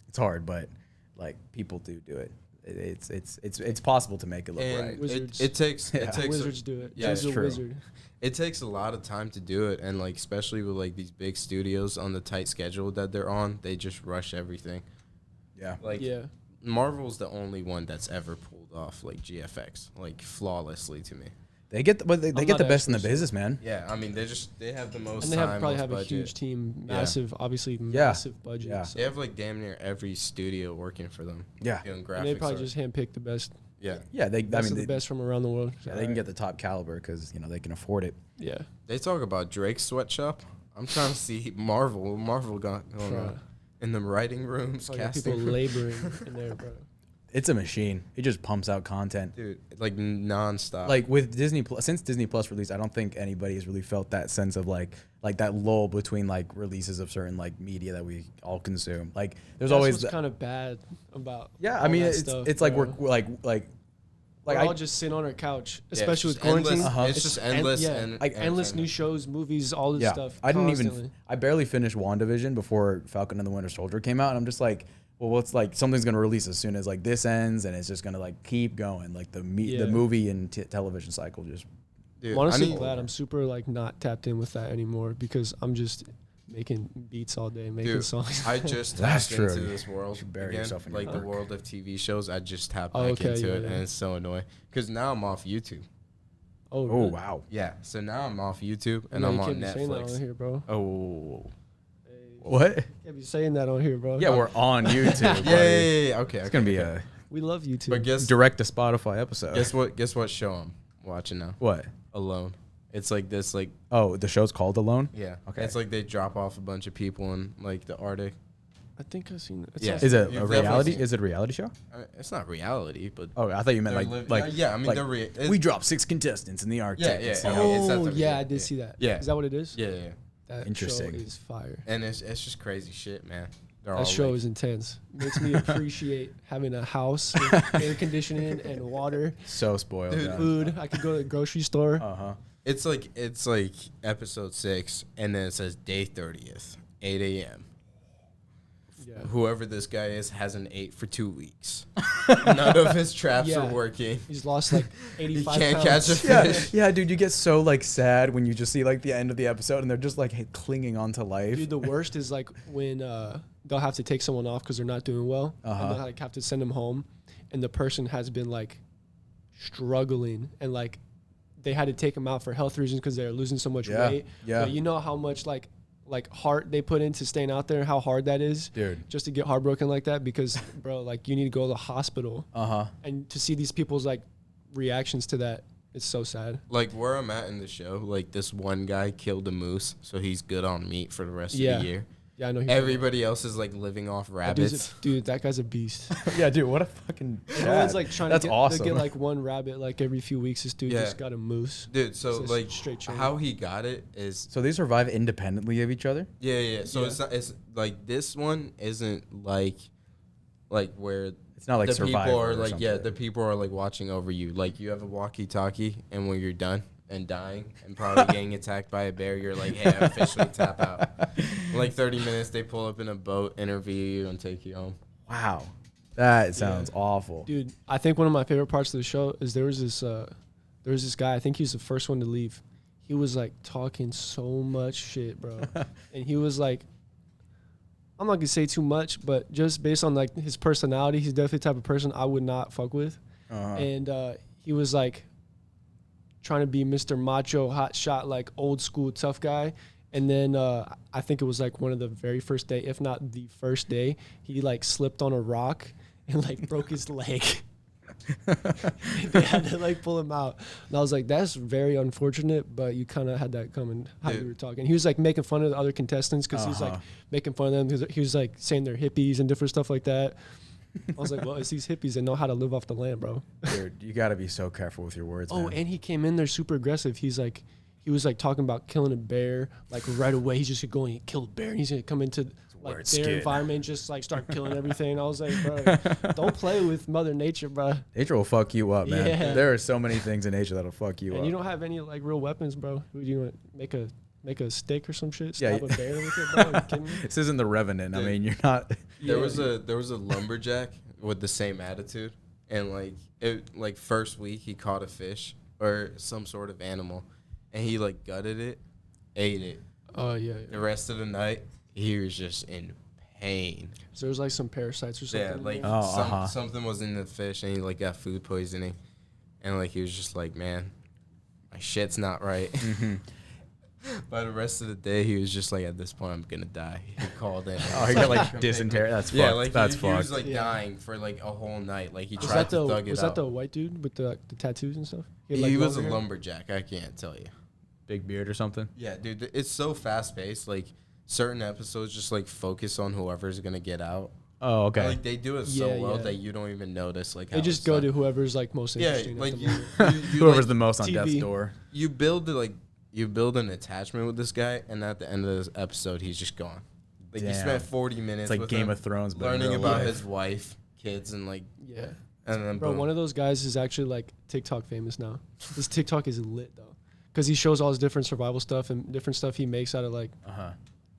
it's hard, but like people do it. It's possible to make it look And right. Wizards. it takes Yeah. it takes Wizards do it. Yeah, Jude's it's a true. wizard. it takes a lot of time to do it, and like especially with like these big studios on the tight schedule that they're on, they just rush everything. Yeah. Like Yeah. Marvel's the only one that's ever pulled off like GFX like flawlessly to me. They get they I'm get not the an best in the expert, so- business, man. Yeah, I mean they have the most And they time, probably most have a budget. huge team, Yeah. massive, obviously massive budget. Yeah. So. They have like damn near every studio working for them. Yeah. Doing graphics. And they probably art. just handpick the best, yeah. Yeah, I best mean, of the best from around the world. yeah, they can get the top caliber because they can afford it. Yeah. They talk about Drake's sweatshop. I'm trying to see Marvel going on in the writing rooms, Probably got casting. people laboring in there, bro. It's a machine. It just pumps out content. Dude, like nonstop. Like with Disney Plus, since Disney Plus released, I don't think anybody has really felt that sense of like that lull between like releases of certain like media that we all consume. Like there's That's always what's kind of bad about. yeah. I all mean, that it's stuff, it's like bro. we're like We're I all just sitting on our couch, Yeah, especially it's with quarantine. endless- Uh-huh. It's just endless and like endless new entertainment. shows, movies, all this yeah. stuff. I didn't constantly. even. I barely finished WandaVision before Falcon and the Winter Soldier came out, and I'm just like, well, what's like something's gonna release as soon as like this ends, and it's just gonna like keep going. Like the Yeah. the movie and television cycle just. Dude, I'm honestly I need- glad I'm super like not tapped in with that anymore because I'm just making beats all day, making Dude, songs. I just That's tapped into true. this world should bury again, yourself in your like the work. world of TV shows. I just tapped Oh, back okay, into yeah, it, yeah. and it's so annoying because now I'm off YouTube. Oh really? wow. Yeah, so now I'm off YouTube and No, I'm you on can't be saying that on Netflix. here, bro. Oh. Hey, What? you can't be saying that on here, bro. Yeah, we're on YouTube. Yeah, buddy. yeah. Okay, It's gonna be a We love you too. But guess direct to Spotify episode. Guess what show I'm watching now? What? Alone. It's like this, like Oh, the show's called Alone. yeah. Okay. It's like they drop off a bunch of people in like the Arctic. I think I've seen it. Yeah. Is it You've a definitely reality? seen- Is it a reality show? It's not reality, but Oh, I thought you meant they're like yeah. I mean, like, they're we dropped 6 contestants in the Arctic. Yeah, It's yeah, like- yeah. it's Oh, that type yeah, of- I did yeah. see that. Yeah. Is that what it is? yeah, yeah. That Interesting. show is fire. And it's just crazy shit, man. They're all That show like- is intense. Makes me appreciate having a house with air conditioning and water, So spoiled. Dude, yeah. food. I could go to the grocery store. Uh-huh. It's like episode 6, and then it says day 30th, 8 a.m. Yeah. Whoever this guy is hasn't ate for 2 weeks. None of his traps Yeah. are working. He's lost like He 85 can't pounds. catch a Yeah, fish. yeah, dude, you get so like sad when you just see like the end of the episode and they're just like clinging on to life. Dude, the worst is like when they'll have to take someone off because they're not doing well. Uh-huh. And they'll like have to send them home. and the person has been like struggling, and like they had to take him out for health reasons because they're losing so much weight. Yeah. But you know how much like heart they put into staying out there, and how hard that is, dude, just to get heartbroken like that, because bro, like you need to go to the hospital. And to see these people's like reactions to that, it's so sad. Like where I'm at in the show, like this one guy killed a moose, so he's good on meat for the rest of the year. Yeah, I know. Everybody else is like living off rabbits. Dude, that guy's a beast. yeah, dude, what a fucking. Everyone's like trying That's to awesome. get like one rabbit like every few weeks. This dude just got a moose. Dude, so like straight how he got it is. So they survive independently of each other. Yeah. So it's not. It's like this one isn't like where. It's not like the Survivor people are or like something. the people are like watching over you. Like you have a walkie-talkie, and when you're done and dying and probably getting attacked by a bear, you're like, hey, I officially tap out. In like 30 minutes, they pull up in a boat, interview you, and take you home. Wow, that sounds awful, Dude, I think one of my favorite parts of the show is there was this guy. I think he was the first one to leave. He was like talking so much shit, bro, and he was like, I'm not gonna say too much, but just based on like his personality, he's definitely the type of person I would not fuck with. And he was like trying to be Mr. Macho, hot shot, like old school tough guy. And then I think it was like one of the very first day, if not the first day, he like slipped on a rock and like broke his leg. They had to like pull him out, and I was like, that's very unfortunate, but you kind of had that coming. How we were talking, he was like making fun of the other contestants because he's like making fun of them because he was like saying they're hippies and different stuff like that. I was like, well, it's these hippies that know how to live off the land, bro. dude. You got to be so careful with your words. man. And he came in there super aggressive. He was like talking about killing a bear, like right away. He's just gonna go and kill a bear, and he's gonna come into like their environment, just like start killing everything. I was like, bro, don't play with Mother Nature, bro. Nature will fuck you up, man. Yeah. There are so many things in nature that'll fuck you up. And you don't have any like real weapons, bro. Who do you want? Make a stick or some shit? Stab a bear with it, bro? Are you kidding me? This isn't the Revenant. I mean, you're not. There was a lumberjack with the same attitude, and like first week he caught a fish or some sort of animal, and he like gutted it, ate it. Oh yeah. The rest of the night he was just in pain. So there was like some parasites or something. Yeah, like something was in the fish, and he like got food poisoning, and like he was just like, man, my shit's not right. By the rest of the day, he was just like, at this point, I'm gonna die. He called in. Oh, he got like dysentery. That's fucked. Yeah, like that's he fucked. was like dying for like a whole night. Like he Was tried that to thug it out. Was that the white dude with the tattoos and stuff? He was a lumberjack. I can't tell you. Big beard or something. Yeah, dude, it's so fast paced. Like certain episodes just like focus on whoever's gonna get out. Oh, okay. Like they do it so well that you don't even notice. Like they just go to whoever's like most interesting. Yeah, like at the you moment. Whoever's like, the most on TV. death's door. you build an attachment with this guy, and at the end of this episode, he's just gone. Like you Damn. spent 40 minutes. It's like with Game him, of Thrones, but in learning real about life. his wife, kids, and like Yeah. and then Bro, boom. one of those guys is actually like TikTok famous now. His TikTok is lit though, because he shows all his different survival stuff and different stuff he makes out of like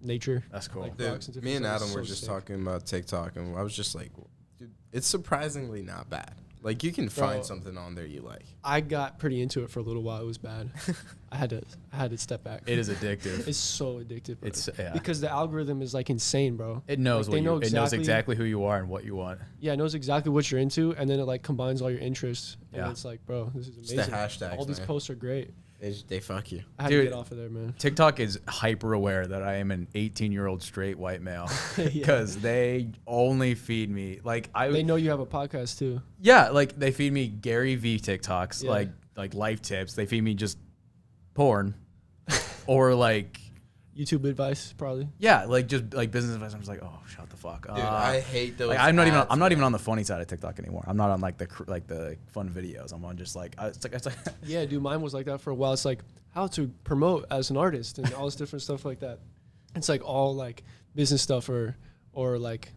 nature. That's cool. Like, Dude, rocks different me and stuff. Adam It's were so just sick. talking about TikTok, and I was just like, dude, it's surprisingly not bad. Like you can Bro. find something on there you like. I got pretty into it for a little while. It was bad. I had to step back. It is addictive. It's so addictive. Bro. It's because the algorithm is like insane, bro. It knows Like, it knows exactly who you are and what you want. Yeah, it knows exactly what you're into, and then it like combines all your interests. And Yeah. it's like, bro, this is It's amazing. the hashtags, All these man. posts are great. They fuck you. I had Dude. to get off of there, man. TikTok is hyper aware that I am an 18-year-old straight white male Yeah. because they only feed me They know you have a podcast too. yeah, like they feed me Gary V TikToks, Yeah. like life tips. They feed me just porn or like YouTube advice, probably. yeah, like just like business advice. I'm just like, oh, shut the fuck up. Dude, I hate those. Like I'm not ads, even man. on the funny side of TikTok anymore. I'm not on like the fun videos. I'm on just like it's like Yeah, dude, mine was like that for a while. It's like how to promote as an artist and all this different stuff like that. It's like all like business stuff or like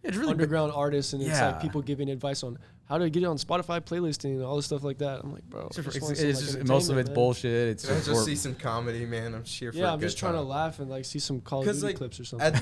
it's really underground artists, and it's Yeah. like people giving advice on how to get it on Spotify playlisting and all this stuff like that. I'm like, bro, It's I just just, want it's some, just like, most of entertainment, it's man. bullshit. It's Can I just, just see some comedy, man? I'm cheering for Yeah, a I'm good just trying to time. laugh and like see some Call of Because Duty like clips or something.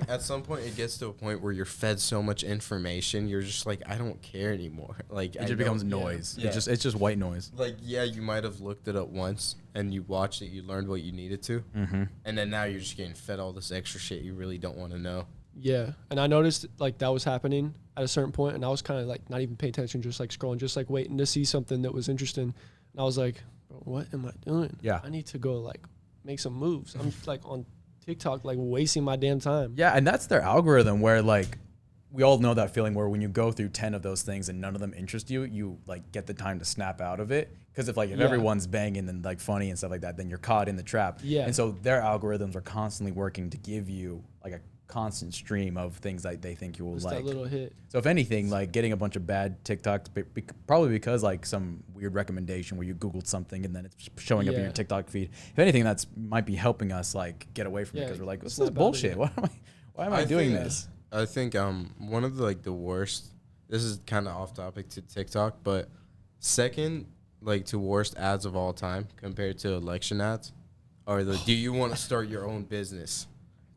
at some point it gets to a point where you're fed so much information, you're just like, I don't care anymore. Like it I just becomes don't- noise. Yeah. It's just white noise. Like yeah, you might have looked it up once and you watched it, you learned what you needed to, Mm-hmm. and then now you're just getting fed all this extra shit you really don't want to know. Yeah, and I noticed like that was happening at a certain point, and I was kind of like not even paying attention, just like scrolling, just like waiting to see something that was interesting. And I was like, bro, what am I doing? Yeah. I need to go like make some moves. I'm like on TikTok, like wasting my damn time. Yeah, and that's their algorithm where like we all know that feeling where when you go through 10 of those things and none of them interest you, you like get the time to snap out of it. Because if Yeah. everyone's banging and like funny and stuff like that, then you're caught in the trap. Yeah. And so their algorithms are constantly working to give you like a constant stream of things that they think you will Just like. that little hit. So if anything, like getting a bunch of bad TikToks, probably because like some weird recommendation where you Googled something and then it's showing up in Yeah. your TikTok feed. If anything, that's might be helping us like get away from it Yeah, because we're like, this is snap out of bullshit. it. Why am I doing think- this? I think one of the like the worst. This is kind of off topic to TikTok, but second like to worst ads of all time compared to election ads are the do you want to start your own business?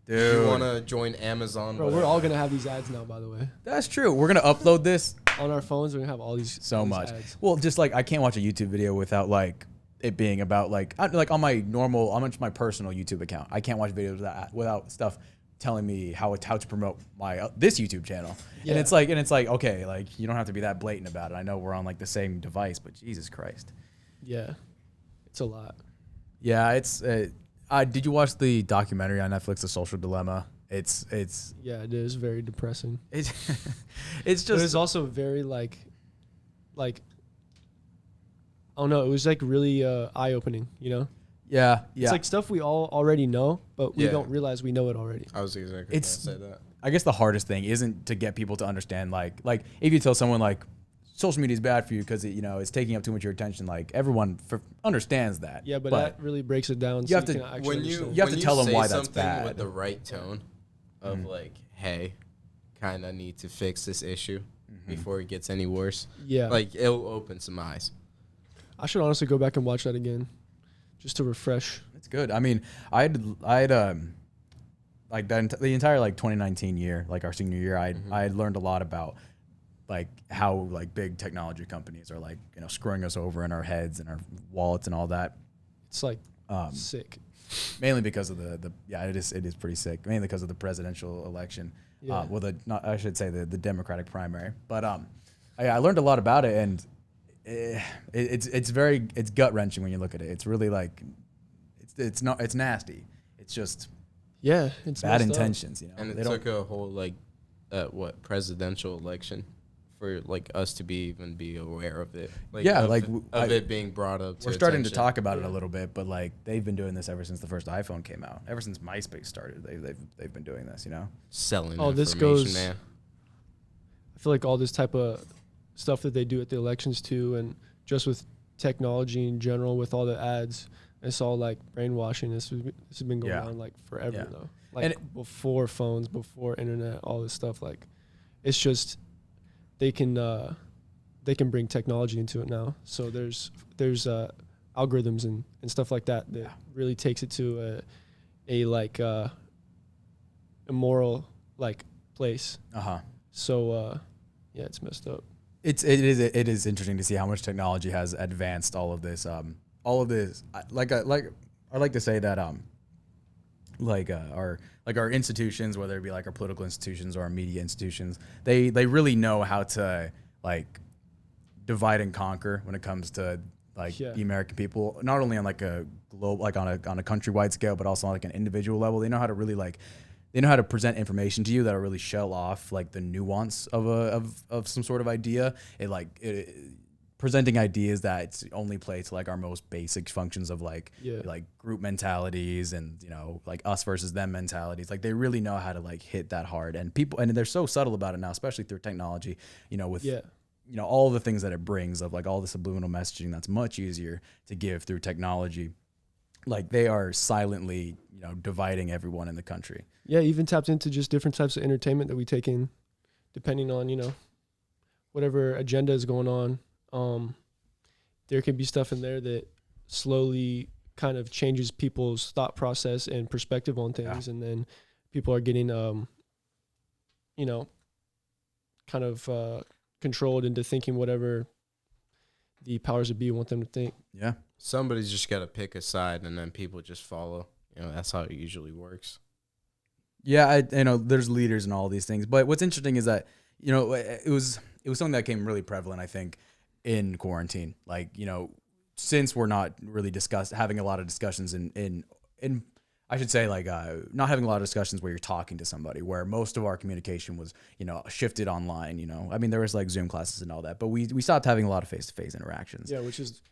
Do you Dude, want to join Amazon? Bro, we're all gonna have these ads now, by the way. that's true. We're gonna upload this On our phones, we're gonna have all these so all these much. ads. Well, just like I can't watch a YouTube video without like it being about like on my normal, on my personal YouTube account. I can't watch videos without stuff telling me how to promote my this YouTube channel. Yeah. And it's like okay, like you don't have to be that blatant about it. I know we're on like the same device, but Jesus Christ. Yeah, it's a lot. Yeah, it's. Did you watch the documentary on Netflix, The Social Dilemma? It's Yeah, it is very depressing. it's But just it's also very like I don't know. It was like really eye opening. You know, yeah. it's like stuff we all already know, but we Yeah. don't realize we know it already. I was exactly going to It's- say that. I guess the hardest thing isn't to get people to understand like if you tell someone like social media is bad for you because it's taking up too much of your attention, like everyone understands that. Yeah, but that really breaks it down. You have so to- can actually When understand. You have to tell them say why that's something bad. with the right tone of like, hey, kind of need to fix this issue before it gets any worse. Yeah, Like it'll open some eyes. I should honestly go back and watch that again, just to refresh. It's good. I mean, I'd like the entire like 2019 year, like our senior year, I had learned a lot about like how like big technology companies are like screwing us over in our heads and our wallets and all that. It's like sick. Mainly because of the it is pretty sick. Mainly because of the presidential election. Yeah. I should say the Democratic primary. But I learned a lot about it, and it's gut wrenching when you look at it. It's really like it's nasty. It's just Yeah, it's bad messed up. intentions. And They it don't- took a whole like presidential election for like us to even be aware of it. Yeah, of, like, of it being brought up. We're starting to talk about it a little bit, but like they've been doing this ever since the first iPhone came out. Ever since MySpace started, they've been doing this. selling. Oh, this information, goes- man. I feel like all this type of stuff that they do at the elections too, and just with technology in general, with all the ads, it's all like brainwashing. This has been going Yeah. on like forever Yeah. though. Like And before phones, before internet, all this stuff. Like, it's just they can bring technology into it now. So there's algorithms and stuff like that really takes it to a like immoral like place. So yeah, it's messed up. It is interesting to see how much technology has advanced all of this. I like to say that our institutions, whether it be like our political institutions or our media institutions, they really know how to like divide and conquer when it comes to like the American people, not only on like a globe, like on a countrywide scale, but also on like an individual level. They know how to really they know how to present information to you that'll really show off like the nuance of some sort of idea. Presenting ideas that only play to like our most basic functions of like group mentalities and like us versus them mentalities. Like they really know how to like hit that hard, and they're so subtle about it now, especially through technology. With all the things that it brings of like all the subliminal messaging that's much easier to give through technology. Like they are silently dividing everyone in the country. Yeah, even tapped into just different types of entertainment that we take in, depending on whatever agenda is going on. There can be stuff in there that slowly kind of changes people's thought process and perspective on things, and then people are getting kind of controlled into thinking whatever the powers that be want them to think. Yeah. Somebody's just got to pick a side, and then people just follow. That's how it usually works. Yeah, there's leaders and all these things. But what's interesting is that, it was something that came really prevalent, I think, in quarantine. Like, since we're not really having a lot of discussions in I should say, like, not having a lot of discussions where you're talking to somebody, where most of our communication was, shifted online, I mean, there was like Zoom classes and all that, but we stopped having a lot of face-to-face interactions. Yeah,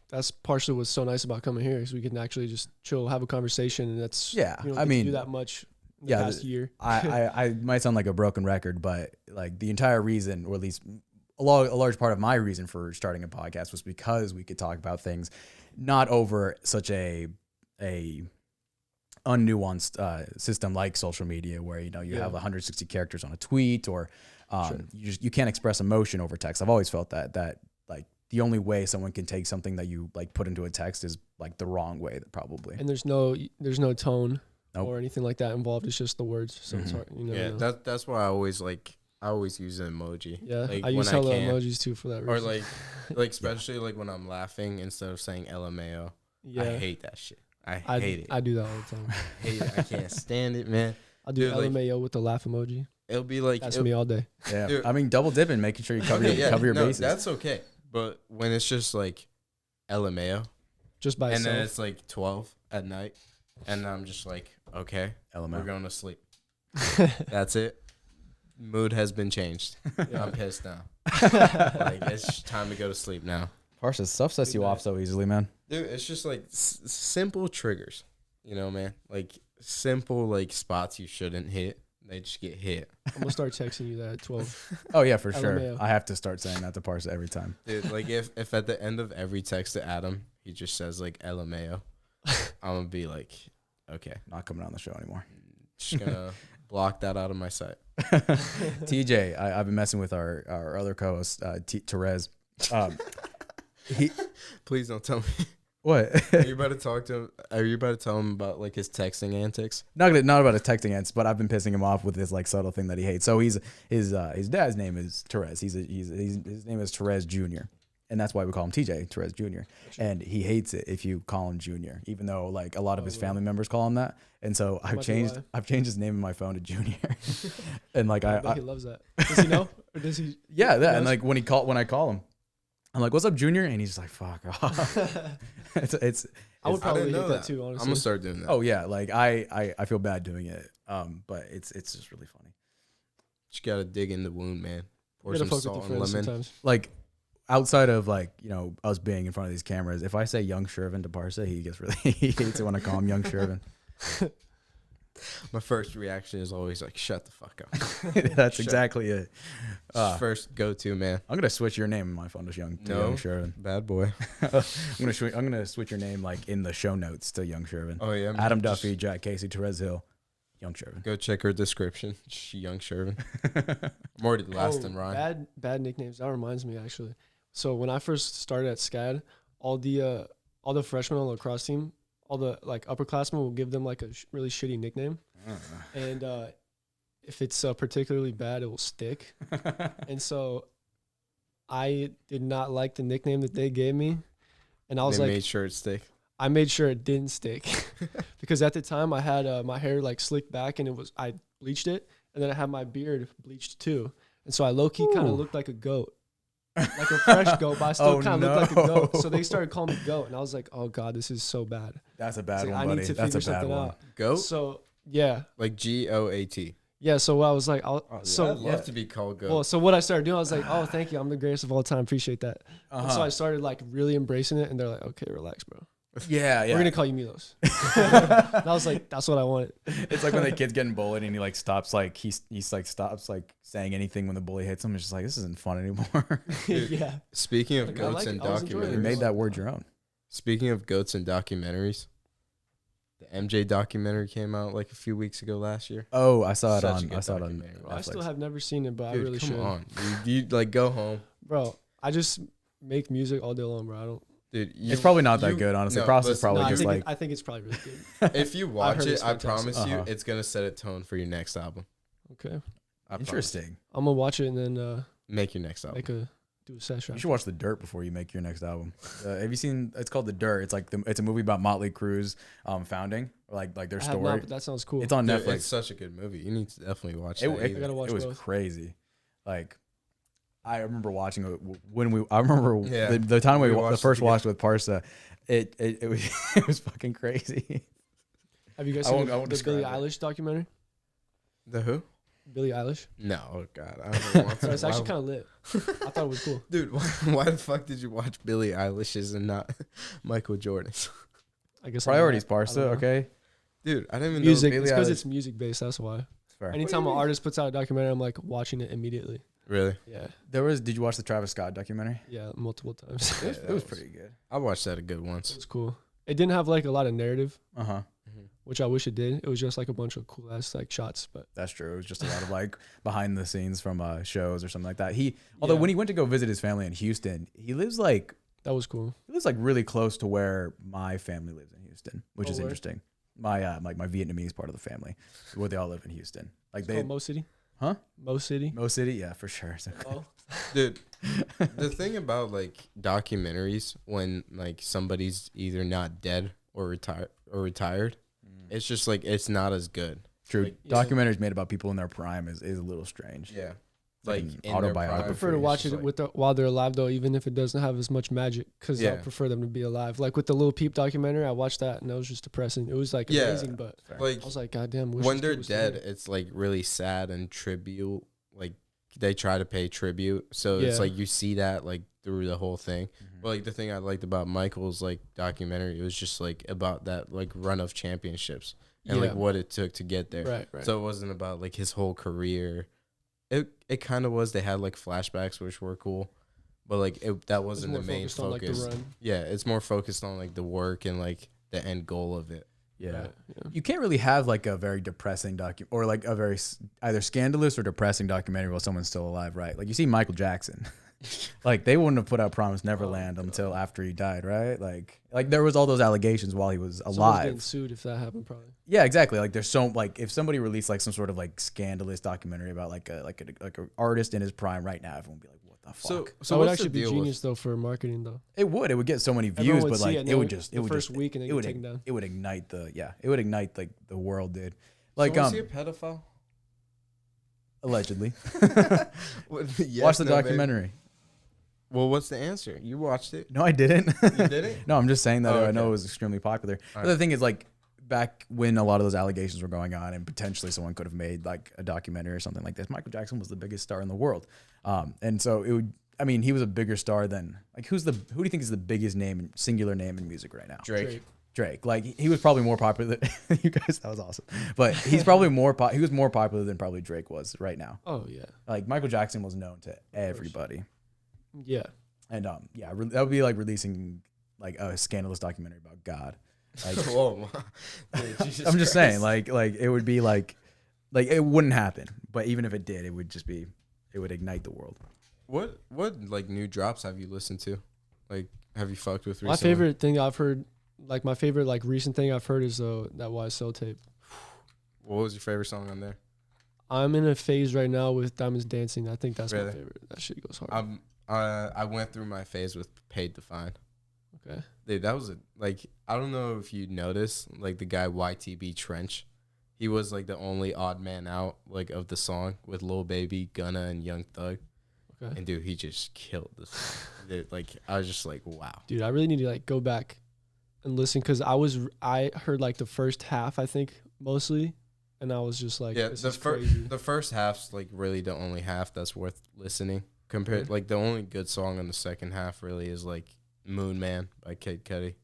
that's partially what's so nice about coming here, is we can actually just chill, have a conversation, and that's, yeah, you don't get to do that much in the past year. I might sound like a broken record, but like the entire reason, or at least a large part of my reason for starting a podcast was because we could talk about things not over such a unnuanced system like social media, where you have 160 characters on a tweet, or you can't express emotion over text. I've always felt that like the only way someone can take something that you like put into a text is like the wrong way, probably. And there's no tone or anything like that involved. It's just the words. So it's hard. That's why I always use an emoji. Yeah, like I use hella emojis too for that reason. Or like especially like when I'm laughing, instead of saying LMAO. Yeah. I hate that shit. I hate it. I do that all the time. I hate it. I can't stand it, man. I'll do LMAO with the laugh emoji. It'll be like that's me all day. Yeah, dude. I mean, double dipping, making sure you cover your bases. That's okay. But when it's just like LMAO, just by itself, and then it's like 12 at night, and I'm just like, okay, LMAO. we're going to sleep. That's it. Mood has been changed. Yeah. I'm pissed now. Like, it's time to go to sleep now. Parsa, stuff sets you off so easily, man. Dude, it's just like simple triggers, man? Like simple like spots you shouldn't hit. They just get hit. I'm gonna start texting you that at 12. Oh yeah, for sure. LMAO. I have to start saying that to Parsa every time. Dude, like if at the end of every text to Adam, he just says like LMAO, I'm gonna be like, okay, not coming on the show anymore. Just gonna block that out of my sight. TJ, I've been messing with our other co-host, Terez. Please don't tell me. What? Are you about to talk to him? Are you about to tell him about like his texting antics? Not about his texting antics, but I've been pissing him off with this like subtle thing that he hates. So his dad's name is Terez. His name is Terez Jr. And that's why we call him TJ, Terez Jr. And he hates it if you call him Junior, even though like a lot of his family members call him that. And so I've changed his name in my phone to Junior. And like he loves that. Does he know? Or does he? Yeah, that. And like when I call him, I'm like, "What's up, Junior?" And he's like, "Fuck off." I would probably hate that too, honestly. I'm gonna start doing that. Oh yeah, like I feel bad doing it. But it's just really funny. Just gotta dig in the wound, man. Pour some salt and lemon. Sometimes. Like outside of like us being in front of these cameras, if I say Young Shervin to Parsa, he hates it when I call him Young Shervin. My first reaction is always like, "Shut the fuck up." That's exactly it. First go-to, man. I'm gonna switch your name in my phone to Young Shervin. Bad boy. I'm gonna switch your name like in the show notes to Young Shervin. Oh yeah, man. Adam Duffy, Jack Casey, Terez Hill, Young Shervin. Go check her description. Young Shervin. I'm already last in Ryan. Bad nicknames. That reminds me actually. So when I first started at SCAD, all the freshmen on the lacrosse team, all the like upperclassmen will give them like a really shitty nickname, and if it's particularly bad, it will stick. And so I did not like the nickname that they gave me, and I was like, made sure it stick. I made sure it didn't stick because at the time I had my hair like slicked back, and I bleached it, and then I had my beard bleached too, and so I low key kind of looked like a goat. Like a fresh goat, but I still kind of looked like a goat. So they started calling me goat, and I was like, "Oh God, this is so bad." That's a bad one, I buddy. need to That's figure a bad something one. out. Goat? So yeah, like GOAT. Yeah. So I was like, I'd love to be called goat. Well, so what I started doing, I was like, "Oh, thank you. I'm the greatest of all time. Appreciate that." And so I started like really embracing it, and they're like, "Okay, relax, bro. Yeah. We're gonna call you Milos." And I was like, "That's what I wanted." It's like when the kid's getting bullied and he like stops like he's like stops like saying anything when the bully hits him. It's just like, this isn't fun anymore. Yeah. Speaking of goats and documentaries, you made that word your own. Speaking of goats and documentaries, the MJ documentary came out like a few weeks ago last year. Oh, I saw it on Netflix. I still have never seen it, but Dude, I really should. Come on, you like go home, bro. I just make music all day long, bro. I don't. Dude, it's probably not that good, honestly. No, Process probably just like. I think it's probably really good. If you watch it, I promise you, it's gonna set a tone for your next album. Okay. Interesting. I'm gonna watch it and then make your next album. do a session. You should watch The Dirt before you make your next album. Have you seen? It's called The Dirt. It's like it's a movie about Motley Crue's founding, like their I have story. not, but that sounds cool. It's on Dude, Netflix. it's such a good movie. You need to definitely watch It, that. it, I gotta watch it was both. crazy. Like, I remember watching it when we. I remember Yeah. the time we We the watched first it watched with Parsa. It was it was fucking crazy. Have you guys I seen won't the Billie describe it. Eilish documentary? The who? Billie Eilish. No, oh god, I don't want So to. it's actually kind of lit. I thought it was cool. Dude, why the fuck did you watch Billie Eilish's and not Michael Jordan's? I guess Priorities, I'm not- I Parsa. don't know. Okay, Dude, I didn't even Music. know. It's because Eilish- it's music based. That's why. it's fair. Anytime an artist puts out a documentary, I'm like watching it immediately. Really? Yeah. Did you watch the Travis Scott documentary? Yeah, multiple times. Yeah, It was pretty good. I watched that a good It once. was cool. It didn't have like a lot of narrative, Uh huh. which I wish it did. It was just like a bunch of cool ass like shots. But That's true. It was just a lot of like behind the scenes from shows or something like that. Although Yeah. when he went to go visit his family in Houston, he lives like that was cool. really close to where my family lives in Houston, which Oh, is where? interesting. My my Vietnamese part of the family, where they all live in Houston. Like It's they, called Mo City. huh? Mo City. Mo City, yeah, for sure. So, Oh. Dude, the thing about like documentaries when like somebody's either not dead or retired, it's just like it's not as good. true. Like, yeah. Documentaries made about people in their prime is a little strange. Yeah. Like Like an in their autobiography. I prime, prefer to it's watch just it like- while they're alive though, even if it doesn't have as much magic, because I Yeah. prefer them to be alive. Like with the Lil Peep documentary, I watched that and it was just depressing. It was like Yeah. amazing, but like I was like, God damn. when they're dead, it's like really sad and tribute. Like they try to pay tribute, so it's Yeah. like you see that like through the whole thing. Mhm. But like the thing I liked about Michael's like documentary, it was just like about that like run of championships and like what it took to get there. Right. So it wasn't about like his whole career. It kind of was. They had like flashbacks, which were cool, but like that It was wasn't more the main focused on, like, the focus. run. Yeah, it's more focused on like the work and like the end goal of it. Yeah. Right, yeah. You can't really have like a very depressing or like a very either scandalous or depressing documentary while someone's still alive, right? Like you see Michael Jackson, like they wouldn't have put out Promised Neverland until after he died, right? Like there was all those allegations while he was Someone's alive. getting sued if that happened, probably. Yeah, exactly. Like there's so like if somebody released like some sort of like scandalous documentary about like a artist in his prime right now, everyone would be like, what the fuck? So That would what's the actually be deal genius though for marketing though. It would get so many Everyone views, would but see like and it then would just the first week and then it get would taken down. it would ignite like the world, dude. Like so was he a pedophile? allegedly. Yes, Watch the no, maybe? documentary. Well, what's the answer? You watched it? No, I didn't. You didn't? No, I'm just saying that Oh, I know okay. it was extremely popular. All But the thing is, like, back when a lot of those allegations were going on and potentially someone could have made, like, a documentary or something like this, Michael Jackson was the biggest star in the world. And so it would, I mean, he was a bigger star than, like, who do you think is the biggest singular name in music right now? Drake. Like, he was probably more popular than, you guys, that was awesome. But he's probably he was more popular than probably Drake was right now. Oh yeah. Like, Michael Jackson was known to everybody. Yeah. And that would be like releasing like a scandalous documentary about God. Like, Whoa. Dude, Jesus I'm just saying, Christ. like it would be like it wouldn't happen. But even if it did, it would ignite the world. What like new drops have you listened to? Like, have you fucked with recently? My favorite thing I've heard, like my favorite like recent thing I've heard is that YSL tape. What was your favorite song on there? I'm in a phase right now with Diamonds Dancing. I think that's my Really? favorite. That shit goes hard. I went through my phase with Paid to Find. Okay. Dude, that was I don't know if you noticed, like the guy YTB Trench, he was like the only odd man out like of the song with Lil Baby, Gunna, and Young Thug. Okay. And dude, he just killed this song. Dude, like I was just like, wow. Dude, I really need to like go back and listen because I heard like the first half, I think, mostly, and I was just like, Yeah, this the is first crazy. the first half's like really the only half that's worth listening. Compared, like the only good song on the second half really is like Moon Man by Kid Cudi.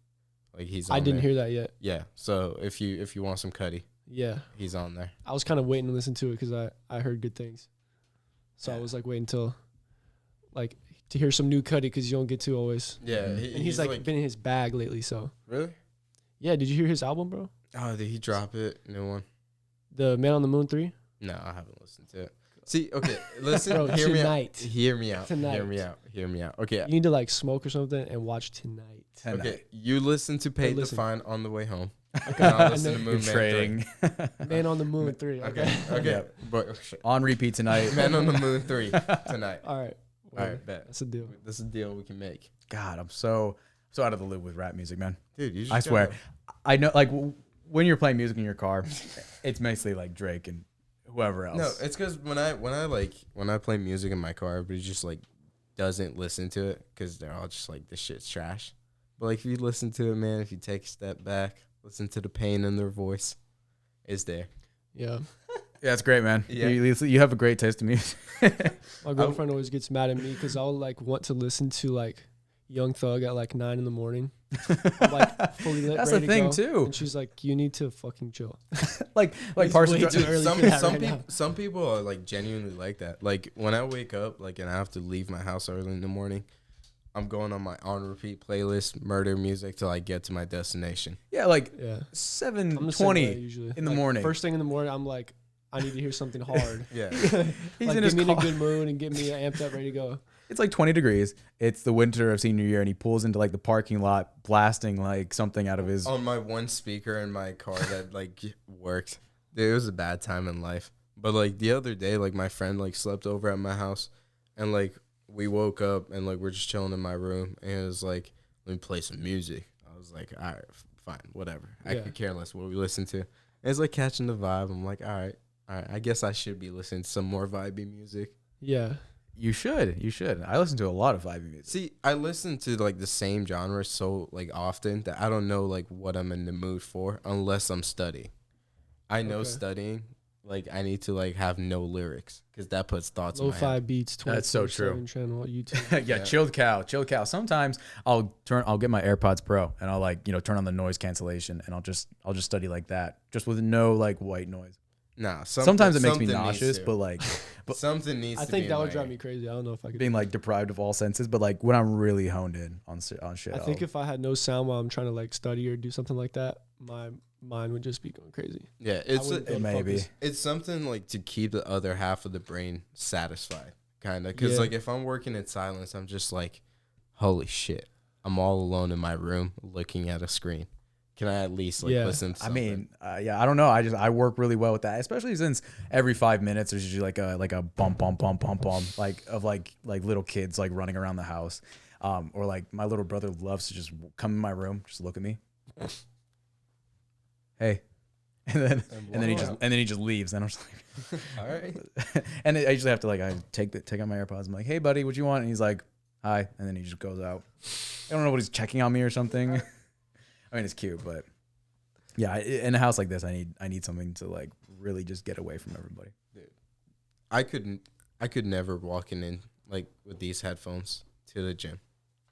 Like he's on I didn't there. hear that yet. Yeah, so if you want some Cudi, Yeah, he's on there. I was kind of waiting to listen to it because I heard good things, so I was like waiting till like to hear some new Cudi because you don't get to always. Yeah, And he's like been in his bag lately, so really. yeah. Did you hear his album, bro? Oh, did he drop it? New one? The Man on the Moon 3? No, I haven't listened to it. See, okay, listen. Bro, hear me out. tonight. Hear me out. Tonight. Hear me out. Okay, You need to like smoke or something and watch Tonight. okay. You listen to Paid to listen. Find on the way home. Okay. And I'll And listen to then Moon You're Man 3. trading Man on the Moon 3. Okay. Okay, Yep. but on repeat tonight. Man on the Moon 3 tonight. All right. All right, bet. That's a deal. That's a deal we can make. God, I'm so out of the loop with rap music, man. Dude, you just I swear. gotta- I know, like, when you're playing music in your car, it's mostly like Drake and whoever else. No, it's because when I play music in my car, everybody just like doesn't listen to it because they're all just like, this shit's trash. But like if you listen to it, man, if you take a step back, listen to the pain in their voice, it's there. Yeah. Yeah, it's great, man. Yeah. You have a great taste in music. My girlfriend always gets mad at me because I'll like want to listen to like Young Thug at like 9 a.m. I'm like fully lit. That's ready the thing to go, too. And she's like, "You need to fucking chill." like It's Parsa. way too early for that right now. Some people are like genuinely like that. Like when I wake up, like and I have to leave my house early in the morning, I'm going on my on repeat playlist, murder music till I get to my destination. Yeah, like Yeah. I'm the same 7:20 way usually. in the Like, morning. First thing in the morning, I'm like, I need to hear something hard. Yeah. He's like, in get his me in a car. good mood and get me amped up, ready to go. It's like 20 degrees. It's the winter of senior year, and he pulls into like the parking lot, blasting like something out of his. On my one speaker in my car that like worked. Dude, it was a bad time in life. But like the other day, like my friend like slept over at my house, and like we woke up and like we're just chilling in my room, and it was like, let me play some music. I was like, all right, fine, whatever. I Yeah. could care less what we listen to. And it's like catching the vibe. I'm like, all right, I guess I should be listening to some more vibey music. Yeah. You should. I listen to a lot of vibey music. See, I listen to like the same genre so like often that I don't know like what I'm in the mood for unless I'm studying. I know Okay. studying, like I need to like have no lyrics because that puts thoughts in my Lo-fi head. beats. That's so true. 24/7 channel on YouTube. Yeah, chilled cow. Sometimes I'll get my AirPods Pro and I'll like, turn on the noise cancellation and I'll just study like that, just with no like white noise. Nah, Sometimes it makes me something needs nauseous, to. but like Something needs I to think be that in would my drive ear. me crazy. I don't know if I could. being like deprived of all senses, but like when I'm really honed in on shit. I think if I had no sound while I'm trying to like study or do something like that, my mind would just be going crazy. Yeah, I wouldn't be it able to may be. focus. it's something like to keep the other half of the brain satisfied, kind of. Because Yeah. like if I'm working in silence, I'm just like, holy shit, I'm all alone in my room looking at a screen. Can I at least like Yeah. listen to I something? mean, yeah, I don't know. I work really well with that, especially since every 5 minutes there's usually like a bump, like of like little kids like running around the house, or like my little brother loves to just come in my room, just look at me, hey, and then he just leaves, and I'm just like, all right. and I usually have to like I take out my AirPods. I'm like, hey buddy, what you want? And he's like, hi, and then he just goes out. I don't know what he's checking on me or something. I mean, it's cute, but yeah, in a house like this, I need something to like really just get away from everybody. I could never walk in like with these headphones to the gym.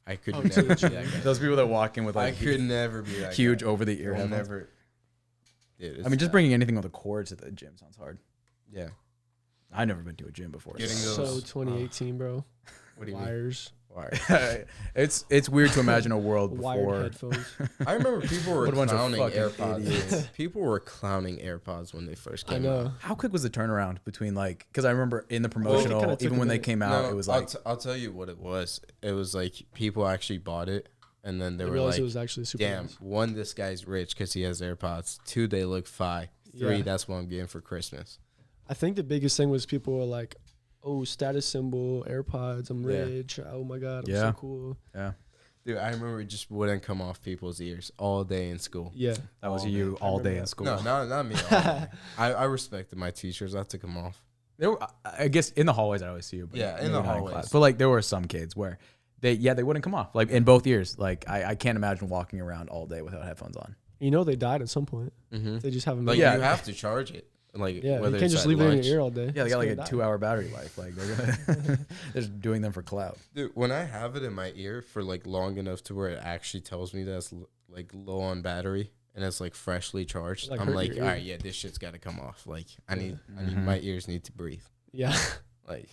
I could Oh, to never the be gym. that guy. Those people that walk in with I like could never be that huge guy. over the ear I'll headphones. never. Dude, I mean, just bringing anything with a cord to the gym sounds hard. yeah. I've never been to a gym before. Getting so. those- So 2018, bro. What do you mean? Wires, Why? It's weird to imagine a world wired before. headphones. I remember people were What a bunch of clowning fucking AirPods. idiots. People were clowning AirPods when they first I came know. out. How quick was the turnaround between like? Because I remember in the kinda promotional, took even a when they minute. came out, No, it was like I'll tell you what it was. It was like people actually bought it, and then they I were realized like, it was actually super "Damn, nice. one, this guy's rich because he has AirPods. Two, they look fire. Three, Yeah. that's what I'm getting for Christmas." I think the biggest thing was people were like, "Oh, status symbol, AirPods. I'm Yeah. rich. Oh my god, I'm Yeah. so cool." yeah, Dude, I remember it just wouldn't come off people's ears all day in school. Yeah, that was Oh, you man. I all remember day in that. school. No, not me. All day. I respected my teachers. I took them off. There were, I guess in the hallways I always see you. But Yeah, in maybe the not hallways. class. But like there were some kids where they wouldn't come off like in both ears. Like I can't imagine walking around all day without headphones on. you know they died at some point. Mm-hmm. They just haven't. Like made Yeah. it. you have to charge it. Like Yeah, whether you can't it's just at leave it in lunch. your ear all day. Yeah, they It's got like gonna a die. 2-hour battery life. Like they're just doing them for clout. Dude, when I have it in my ear for like long enough to where it actually tells me that's like low on battery and it's like freshly charged, Like I'm hurt like, your all ear. right, yeah, this shit's got to come off. Like I need Mhm. my ears need to breathe. Yeah, Like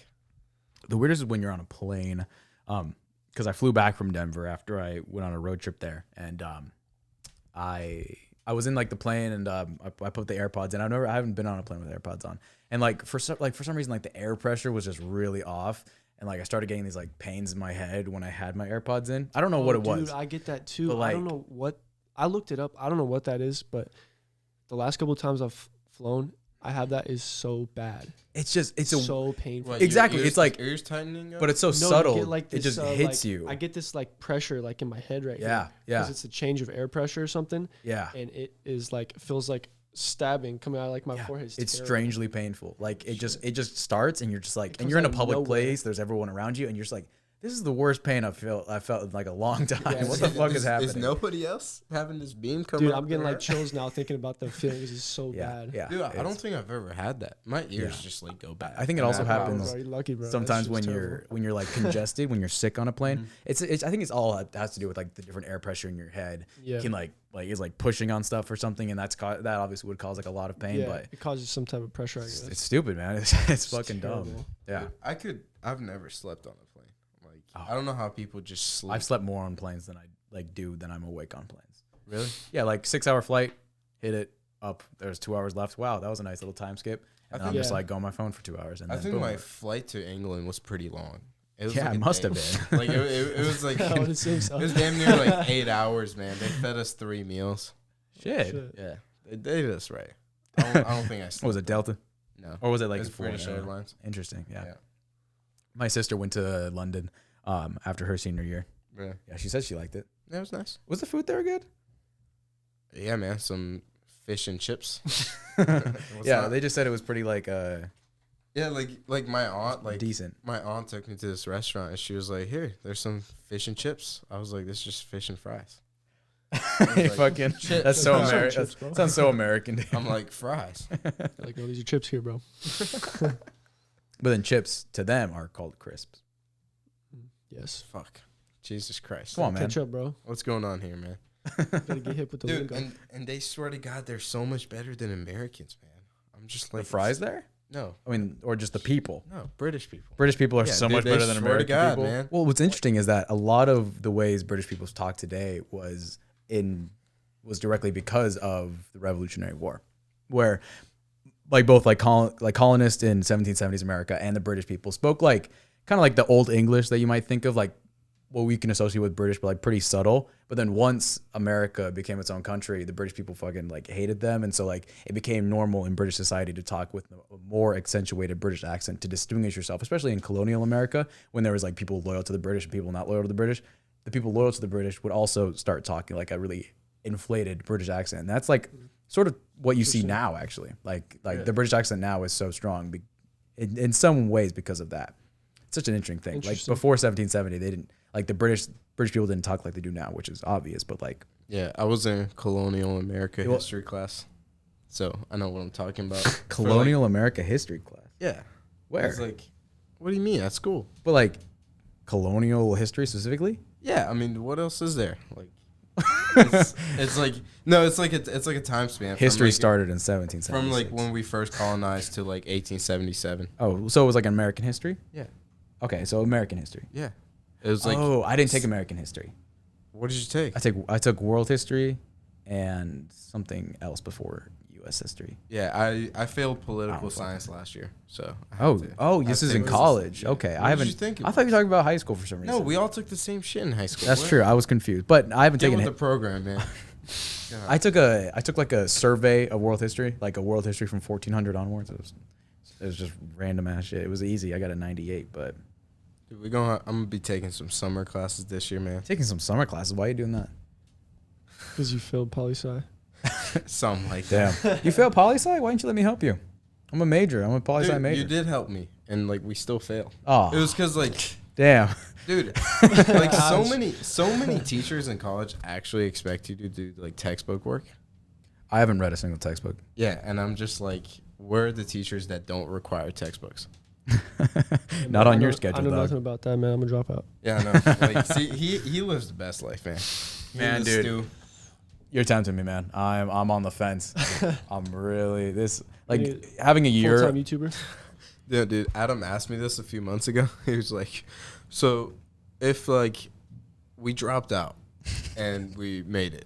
The weirdest is when you're on a plane, because I flew back from Denver after I went on a road trip there, and I was in like the plane, and I put the AirPods in. I haven't been on a plane with AirPods on, and like for some reason like the air pressure was just really off, and like I started getting these like pains in my head when I had my AirPods in. I don't know what it was. Dude, I get that too. But, I don't like- know what. I looked it up. I don't know what that is, but the last couple of times I've flown, I have that is so bad. It's so painful. What, exactly. Your ears, It's like ears tightening up? but it's so No, subtle. You get like It this, just hits like, you. I get this like pressure like in my head right Yeah, here. yeah. Because it's a change of air pressure or something. Yeah. And it is like feels like stabbing coming out of like my forehead. It's terrible. strangely painful. Like it just starts and you're just like, and comes you're in a out of public nowhere. place. There's everyone around you, and you're just like, this is the worst pain I felt in like a long time. Yeah, What the fuck is happening? Is nobody else having this beam come Dude, up I'm getting their like hair? chills now thinking about the feeling. This is so Yeah, bad. yeah. Dude, I it's- don't think I've ever had that. My ears Yeah. just like go back. I think it And also have Wow, happens bro, you're lucky, bro. That sometimes shit's when terrible. you're like congested, when you're sick on a plane. Mm-hmm. I think it's all it has to do with like the different air pressure in your head. Yeah. Can like is like pushing on stuff or something, and that obviously would cause like a lot of pain. Yeah, But it causes some type of pressure. I guess. it's stupid, man. It's fucking dumb. terrible. Yeah. I've never slept on a plane. Like Oh. I don't know how people just sleep. I've slept more on planes than I than I'm awake on planes. Really? Yeah, like 6-hour flight, hit it up. There's 2 hours left. Wow, that was a nice little time skip. And I I'm think- just Yeah. like go on my phone for 2 hours. And I then think boom. my flight to England was pretty long. It was Yeah, like it a must day. have been. Like it was like I would it assume so. was damn near like 8 hours, man. They fed us 3 meals. Shit. Shit. Yeah, they did us right. I don't think I slept. What was it, Delta? No, Or was it like it was a foreign British airline? Airlines. Interesting. Yeah. Yeah. My sister went to London after her senior year. Yeah, Yeah, she said she liked it. that was nice. Was the food there good? Yeah, man. Some fish and chips. Yeah, not? they just said it was pretty like Yeah, like my aunt, like decent. my aunt took me to this restaurant and she was like, "Here, there's some fish and chips." I was like, "This is just fish and fries." Hey, like, fucking, chips. that's so Some American. chips, bro. Sounds so American. Dude. I'm like, "Fries." Like, no, these are chips here, bro. But then chips to them are called crisps. Yes. Fuck. Jesus Christ. Come on, man. Catch up, bro. What's going on here, man? Gotta get hip with the Dude, lingo. and they swear to God they're so much better than Americans, man. I'm just The like fries there? No, I mean, or just the people. no, British people. British people are Yeah, so they- much they better than swear to American God, people. man. Well, what's interesting is that a lot of the ways British people talk today was directly because of the Revolutionary War, where like both like colonists in 1770s America and the British people spoke like kind of like the old English that you might think of, like what we can associate with British, but like pretty subtle. But then once America became its own country, the British people fucking like hated them, and so like it became normal in British society to talk with a more accentuated British accent to distinguish yourself, especially in colonial America when there was like people loyal to the British and people not loyal to the British. The people loyal to the British would also start talking like a really inflated British accent. And that's like sort of what you see now, actually. Like the British accent now is so strong in some ways because of that. It's such an interesting thing. Like Interesting. before 1770, they didn't like the British people didn't talk like they do now, which is obvious. But like, Yeah, I was in colonial America Well- history class, so I know what I'm talking about. colonial America history class. Yeah, Where? it's like, what do you mean? At school? But like colonial history specifically? Yeah, I mean, what else is there? Like, it's like no, it's like a time span. History from like, started in 1776. from like when we first colonized to like 1877. Oh, so it was like American history? Yeah, Okay, so American history. yeah. It was like, Oh, I didn't take American history. what did you take? I took world history and something else before U.S. history. Yeah, I failed political Oh, fuck. science last year, so. I Oh, had to- oh, I this had is to in take- college. yeah. Okay, What I did haven't. you think it I thought you was? were talking about high school for some reason. No, we all took the same shit in high school. That's What? true. I was confused, but I haven't Get taken with it. the program, man. God. I took like a survey of world history, like a world history from 1400 onwards. It was just random ass shit. It was easy. I got a 98, but Dude, I'm gonna be taking some summer classes this year, man. taking some summer classes. Why are you doing that? Because you failed poli-sci. Something like Damn, that. you failed poli sci. Why didn't you let me help you? I'm a major. I'm a poli sci Dude, major. you did help me, and like we still failed. Oh, It was because like, damn. dude, like so many teachers in college actually expect you to do like textbook work. I haven't read a single textbook. Yeah, and I'm just like, where are the teachers that don't require textbooks? Not on I your know- schedule, I know dog. nothing about that, man. I'm gonna drop out. Yeah, I know. Like, see, he lives the best life, man. He Man, and the dude. stew. You're tempting me, man. I'm on the fence. I'm really like You need having a year. Full-time YouTuber. Yeah, dude, Adam asked me this a few months ago. He was like, so if like we dropped out and we made it,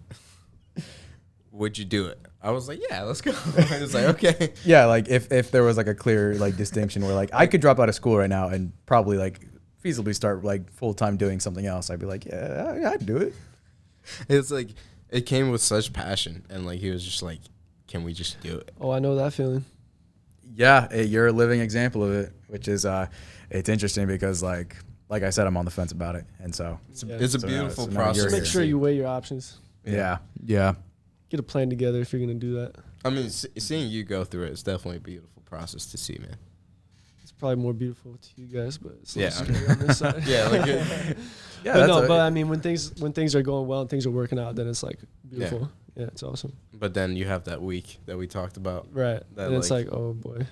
would you do it? I was like, yeah, let's go. I was like, okay. Yeah, like if there was like a clear like distinction where like I could drop out of school right now and probably like feasibly start like full time doing something else, I'd be like, yeah, I'd do it. It's like, it came with such passion. And like, he was just like, can we just do it? Oh, I know that feeling. Yeah, you're a living example of it, which is it's interesting because like I said, I'm on the fence about it, and so It's a beautiful now process. you're Make here. sure you weigh your options. Yeah. Get a plan together if you're gonna do that. I mean, seeing you go through it is definitely a beautiful process to see, man. It's probably more beautiful to you guys, but it's a Yeah. little scary on this side. Yeah, like Yeah, but I mean, when things are going well and things are working out, then it's like beautiful. Yeah, it's awesome. but then you have that week that we talked about, Right. That, And it's like, like, oh boy,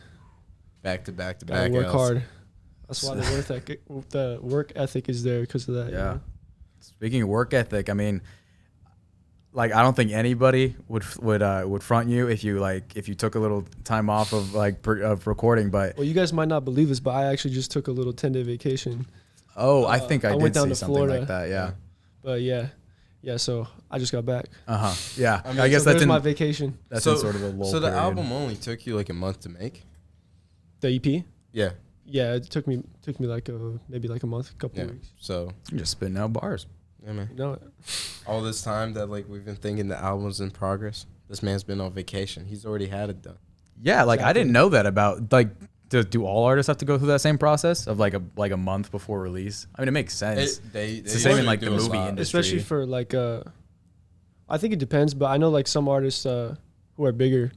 back to back to gotta back. work L's. hard. That's why the work ethic is there because of that. Yeah. You know? Speaking of work ethic, I mean, like I don't think anybody would front you if you took a little time off of of recording. But Well, you guys might not believe this, but I actually just took a little 10-day vacation. I think I I did went down see to something Florida. like that. Yeah. But yeah. So I just got back. Yeah. I mean, I guess So that's there's in my vacation. that's so, in sort of a lull So the period. album only took you like a month to make. The EP. Yeah. Yeah, it took me like maybe like a month, a couple Yeah. weeks. So You're just spitting out bars. yeah, man. You know, All this time that like we've been thinking the album's in progress, this man's been on vacation. He's already had it done. Yeah, like I Exactly. didn't know that about like. Do all artists have to go through that same process of like a month before release? I mean, it makes sense. They It's the same in usually like the do a movie lot. industry. especially for like I think it depends, but I know like some artists who are bigger,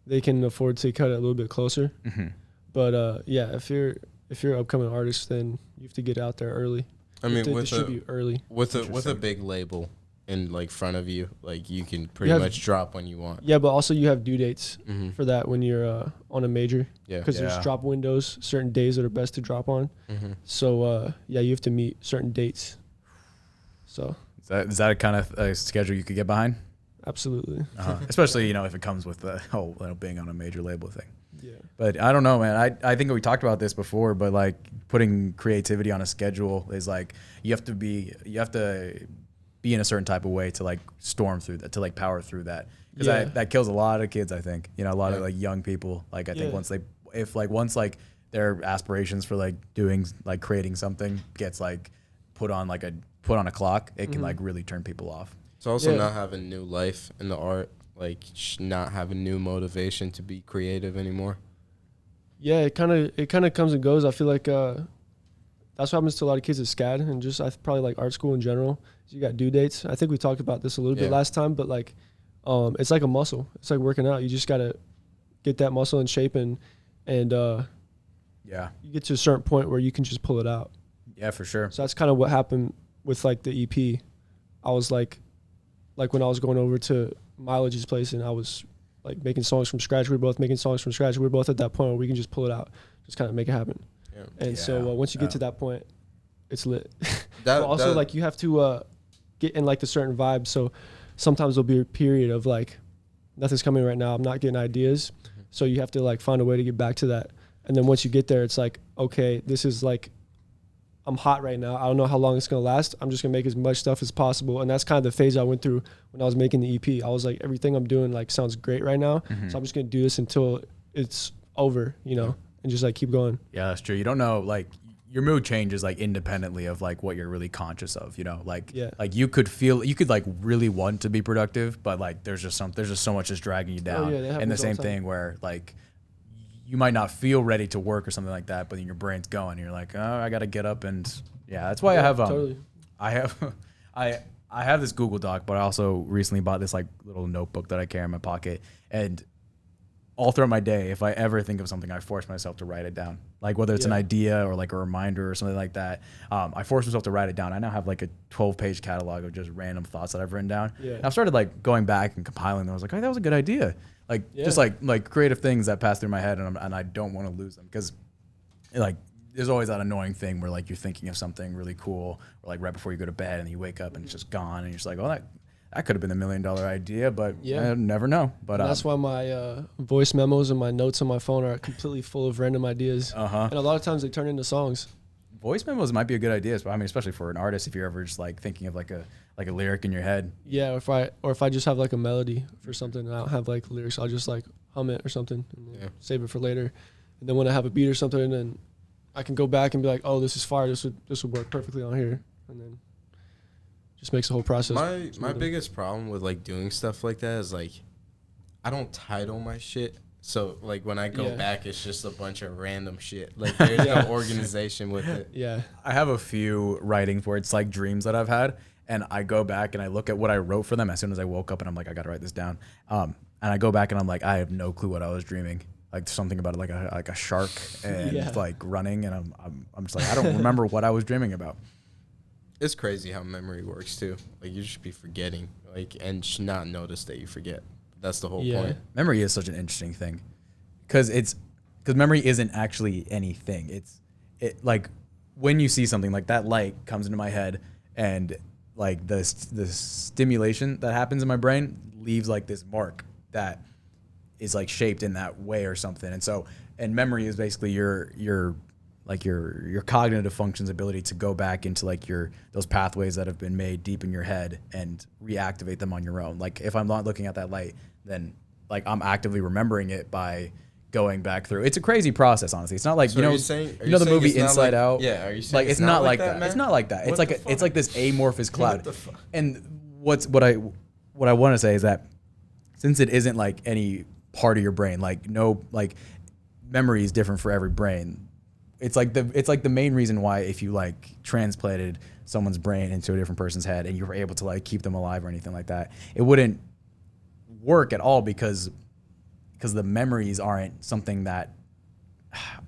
they can afford to cut it a little bit closer. Mm-hmm. But yeah, if you're an upcoming artist, then you have to get out there early. I You mean, have to with distribute early. a Interesting. big label in like front of you, like you can pretty have- much drop when you want. Yeah, but also you have due dates Mm-hmm. for that when you're on a major, Yeah. because Yeah. there's drop windows, certain days that are best to drop on. Mm-hmm. So yeah, you have to meet certain dates. So Is that a kind of a schedule you could get behind? absolutely. Especially if it comes with the whole being on a major label thing. Yeah. But I don't know, man. I think we talked about this before, but like putting creativity on a schedule is like you have to be in a certain type of way to like storm through that, to like power through that, because Yeah. that kills a lot of kids. I think a lot of Yeah. like young people. Like I think Yeah. once their aspirations for like doing like creating something gets like put on a clock, it can like really turn people off. It's also Yeah. not having new life in the art, like not having new motivation to be creative anymore. Yeah, it kind of comes and goes. I feel like that's what happens to a lot of kids at SCAD and just probably like art school in general. You got due dates. I think we talked about this a little bit Yeah. last time, but like it's like a muscle. It's like working out. You just gotta get that muscle in shape and Yeah, you get to a certain point where you can just pull it out. yeah, for sure. So that's kind of what happened with like the EP. I was like when I was going over to Milo's place and I was like making songs from scratch. We were both making songs from scratch. We were both at that point where we can just pull it out, just kind of make it happen. Yeah. And so Yeah. once you get to that point, it's lit. That But also like you have to get in like the certain vibe. So sometimes there'll be a period of like nothing's coming right now. I'm not getting ideas. So you have to like find a way to get back to that. And then once you get there, it's like, okay, this is like, I'm hot right now. I don't know how long it's going to last. I'm just going to make as much stuff as possible. And that's kind of the phase I went through when I was making the EP. I was like, everything I'm doing like sounds great right now. So I'm just going to do this until it's over, and just like keep going. Yeah, that's true. You don't know, like your mood changes like independently of like what you're really conscious of, like Yeah. like you could like really want to be productive, but like there's just so much just dragging you down. yeah, that And the happens all same the time. thing where like you might not feel ready to work or something like that, but then your brain's going. You're like, oh, I got to get up and that's why I have totally. I have I have this Google Doc, but I also recently bought this like little notebook that I carry in my pocket, and all throughout my day, if I ever think of something, I force myself to write it down. Like whether it's an Yeah. idea or like a reminder or something like that, I force myself to write it down. I now have like a 12-page catalog of just random thoughts that I've written down. Yeah. And I've started like going back and compiling them. I was like, oh, that was a good idea. Like just Yeah. like creative things that pass through my head, and I don't want to lose them, because like there's always that annoying thing where like you're thinking of something really cool, or like right before you go to bed, and then you wake up and it's just gone, and you're just like, oh, that could have been $1 million idea, but Yeah. I never know. But And that's why my voice memos and my notes on my phone are completely full of random ideas. Uh-huh. And a lot of times they turn into songs. voice memos might be a good idea. But I mean, especially for an artist, if you're ever just like thinking of like a lyric in your head. Yeah, or if I just have like a melody for something and I don't have like lyrics, I'll just like hum it or something and then save it for later. And then when I have a beat or something, then I can go back and be like, oh, this is fire. This would work perfectly on here. And then just makes the whole process. My biggest problem with like doing stuff like that is like I don't title my shit So like when I go Yeah. back, it's just a bunch of random shit. Like there's no organization with it. Yeah. I have a few writings where it's like dreams that I've had, and I go back and I look at what I wrote for them as soon as I woke up, and I'm like, I gotta write this down. And I go back and I'm like, I have no clue what I was dreaming. Like something about like a shark and Yeah. like running, and I'm just like, I don't remember what I was dreaming about. It's crazy how memory works too. Like you should be forgetting, like, and should not notice that you forget. That's the whole point. Memory is such an interesting thing, because memory isn't actually anything. It like when you see something like that light comes into my head, and like the stimulation that happens in my brain leaves like this mark that is like shaped in that way or something. And memory is basically your cognitive functions ability to go back into like those pathways that have been made deep in your head and reactivate them on your own. Like if I'm not looking at that light, then like I'm actively remembering it by going back through. It's a crazy process, honestly. It's not like, So are you saying the movie Inside Out. Yeah, are you saying Like it's not like that. man? It's not like that. It's What like the it's like this amorphous cloud. What the fuck? And what I want to say is that since it isn't like any part of your brain, like no, like memory is different for every brain. It's like the main reason why if you like transplanted someone's brain into a different person's head and you were able to like keep them alive or anything like that, it wouldn't work at all because the memories aren't something that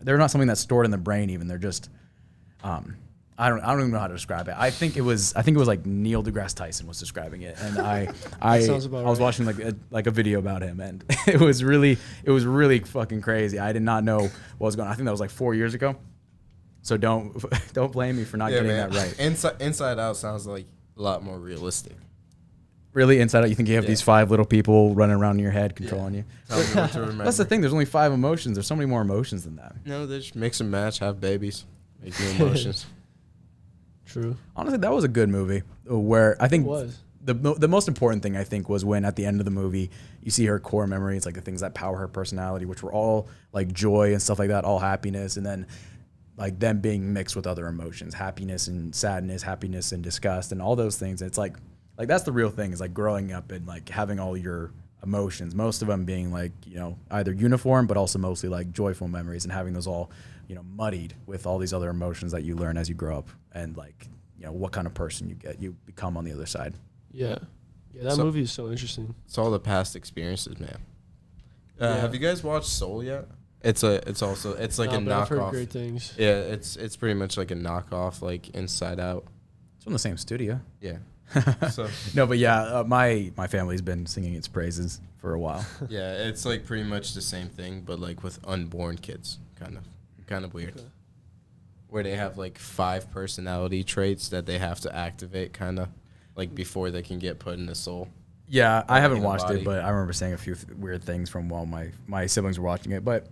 they're not something that's stored in the brain even. They're just I don't even know how to describe it. I think it was like Neil deGrasse Tyson was describing it, and I sounds about was right. watching like a video about him, and it was really fucking crazy. I did not know what was going on. I think that was like 4 years ago. So don't blame me for not getting that right. Inside Out sounds like a lot more realistic. Really, Inside Out, you think you have Yeah. these 5 little people running around in your head controlling you? Tell me what to remember. That's the thing. There's only 5 emotions. There's so many more emotions than that. No, they just mix and match, have babies, make new emotions. True. Honestly, that was a good movie. Where I think It was. the most important thing I think was when at the end of the movie you see her core memories, like the things that power her personality, which were all like joy and stuff like that, all happiness, and then like them being mixed with other emotions, happiness and sadness, happiness and disgust, and all those things. It's like that's the real thing, is like growing up and like having all your emotions, most of them being like, either uniform, but also mostly like joyful memories, and having those all, muddied with all these other emotions that you learn as you grow up, and like, what kind of person you become on the other side. Yeah. Yeah, that movie is so interesting. It's all the past experiences, man. Yeah. Have you guys watched Soul yet? It's like a But I've heard knockoff. great things. Yeah, it's pretty much like a knockoff, like Inside Out. It's from the same studio. Yeah. So No, but yeah, my family's been singing its praises for a while. yeah, it's like pretty much the same thing, but like with unborn kids, kind of weird. Okay. Where they have like 5 personality traits that they have to activate, kind of like before they can get put in the soul. Yeah, I haven't in the watched body. it, but I remember saying a few weird things from while my siblings were watching it. But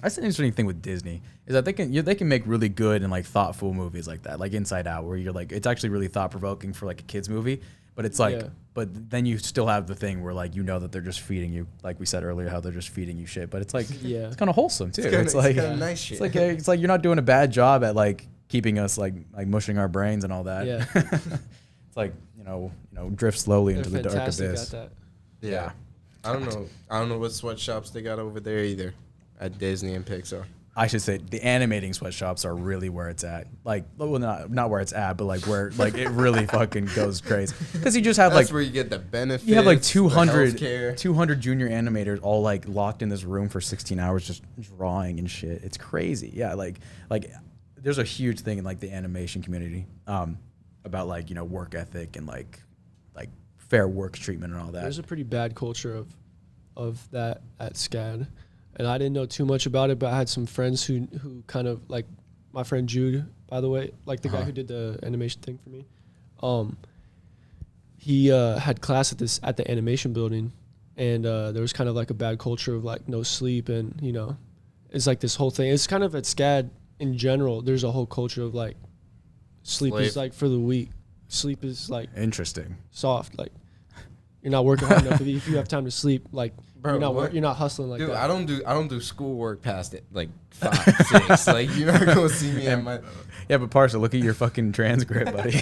that's an interesting thing with Disney, is that they can make really good and like thoughtful movies like that, like Inside Out, where you're like, it's actually really thought provoking for like a kids movie, but it's like, Yeah. but then you still have the thing where like that they're just feeding you, like we said earlier, how they're just feeding you shit, but it's like Yeah. it's kind of wholesome too. It's like kinda nice shit. it's like you're not doing a bad job at like keeping us like mushing our brains and all that. Yeah. It's like drift slowly They're into the dark fantastic abyss. at that. Yeah. I don't know what sweatshops they got over there either at Disney and Pixar. I should say the animating sweatshops are really where it's at. Like, well, not where it's at, but like where like it really fucking goes crazy. Because you just have That's like where you get the benefits. you have like the 200 healthcare. junior animators all like locked in this room for 16 hours just drawing and shit. It's crazy. Yeah, like there's a huge thing in like the animation community about like work ethic and like fair work treatment and all that. There's a pretty bad culture of that at SCAD. And I didn't know too much about it, but I had some friends who kind of, like my friend Jude, by the way, like the guy who did the animation thing for me. He had class at the animation building, and there was kind of like a bad culture of like no sleep, and it's like this whole thing. It's kind of at SCAD in general. There's a whole culture of like sleep is like for the weak. Sleep is like Interesting. soft, like You're not working hard enough. If you have time to sleep, like Bro, you're not hustling like Dude, that. I don't do schoolwork past it like 5, 6. Like you're not gonna see me at my. Yeah, but Parsa, look at your fucking transcript, buddy.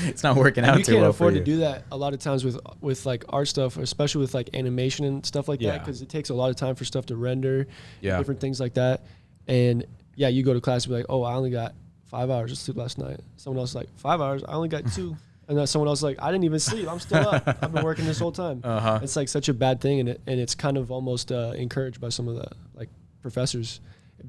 It's not working And out you too can't well afford for to you. do that a lot of times with like art stuff, especially with like animation and stuff like that, Yeah. because it takes a lot of time for stuff to render, Yeah. different things like that. And yeah, you go to class and be like, oh, I only got 5 hours of sleep last night. Someone else is like 5 hours, I only got 2. And then someone else is like, I didn't even sleep, I'm still up. I've been working this whole time. Uh-huh. It's like such a bad thing, and it's kind of almost encouraged by some of the like professors.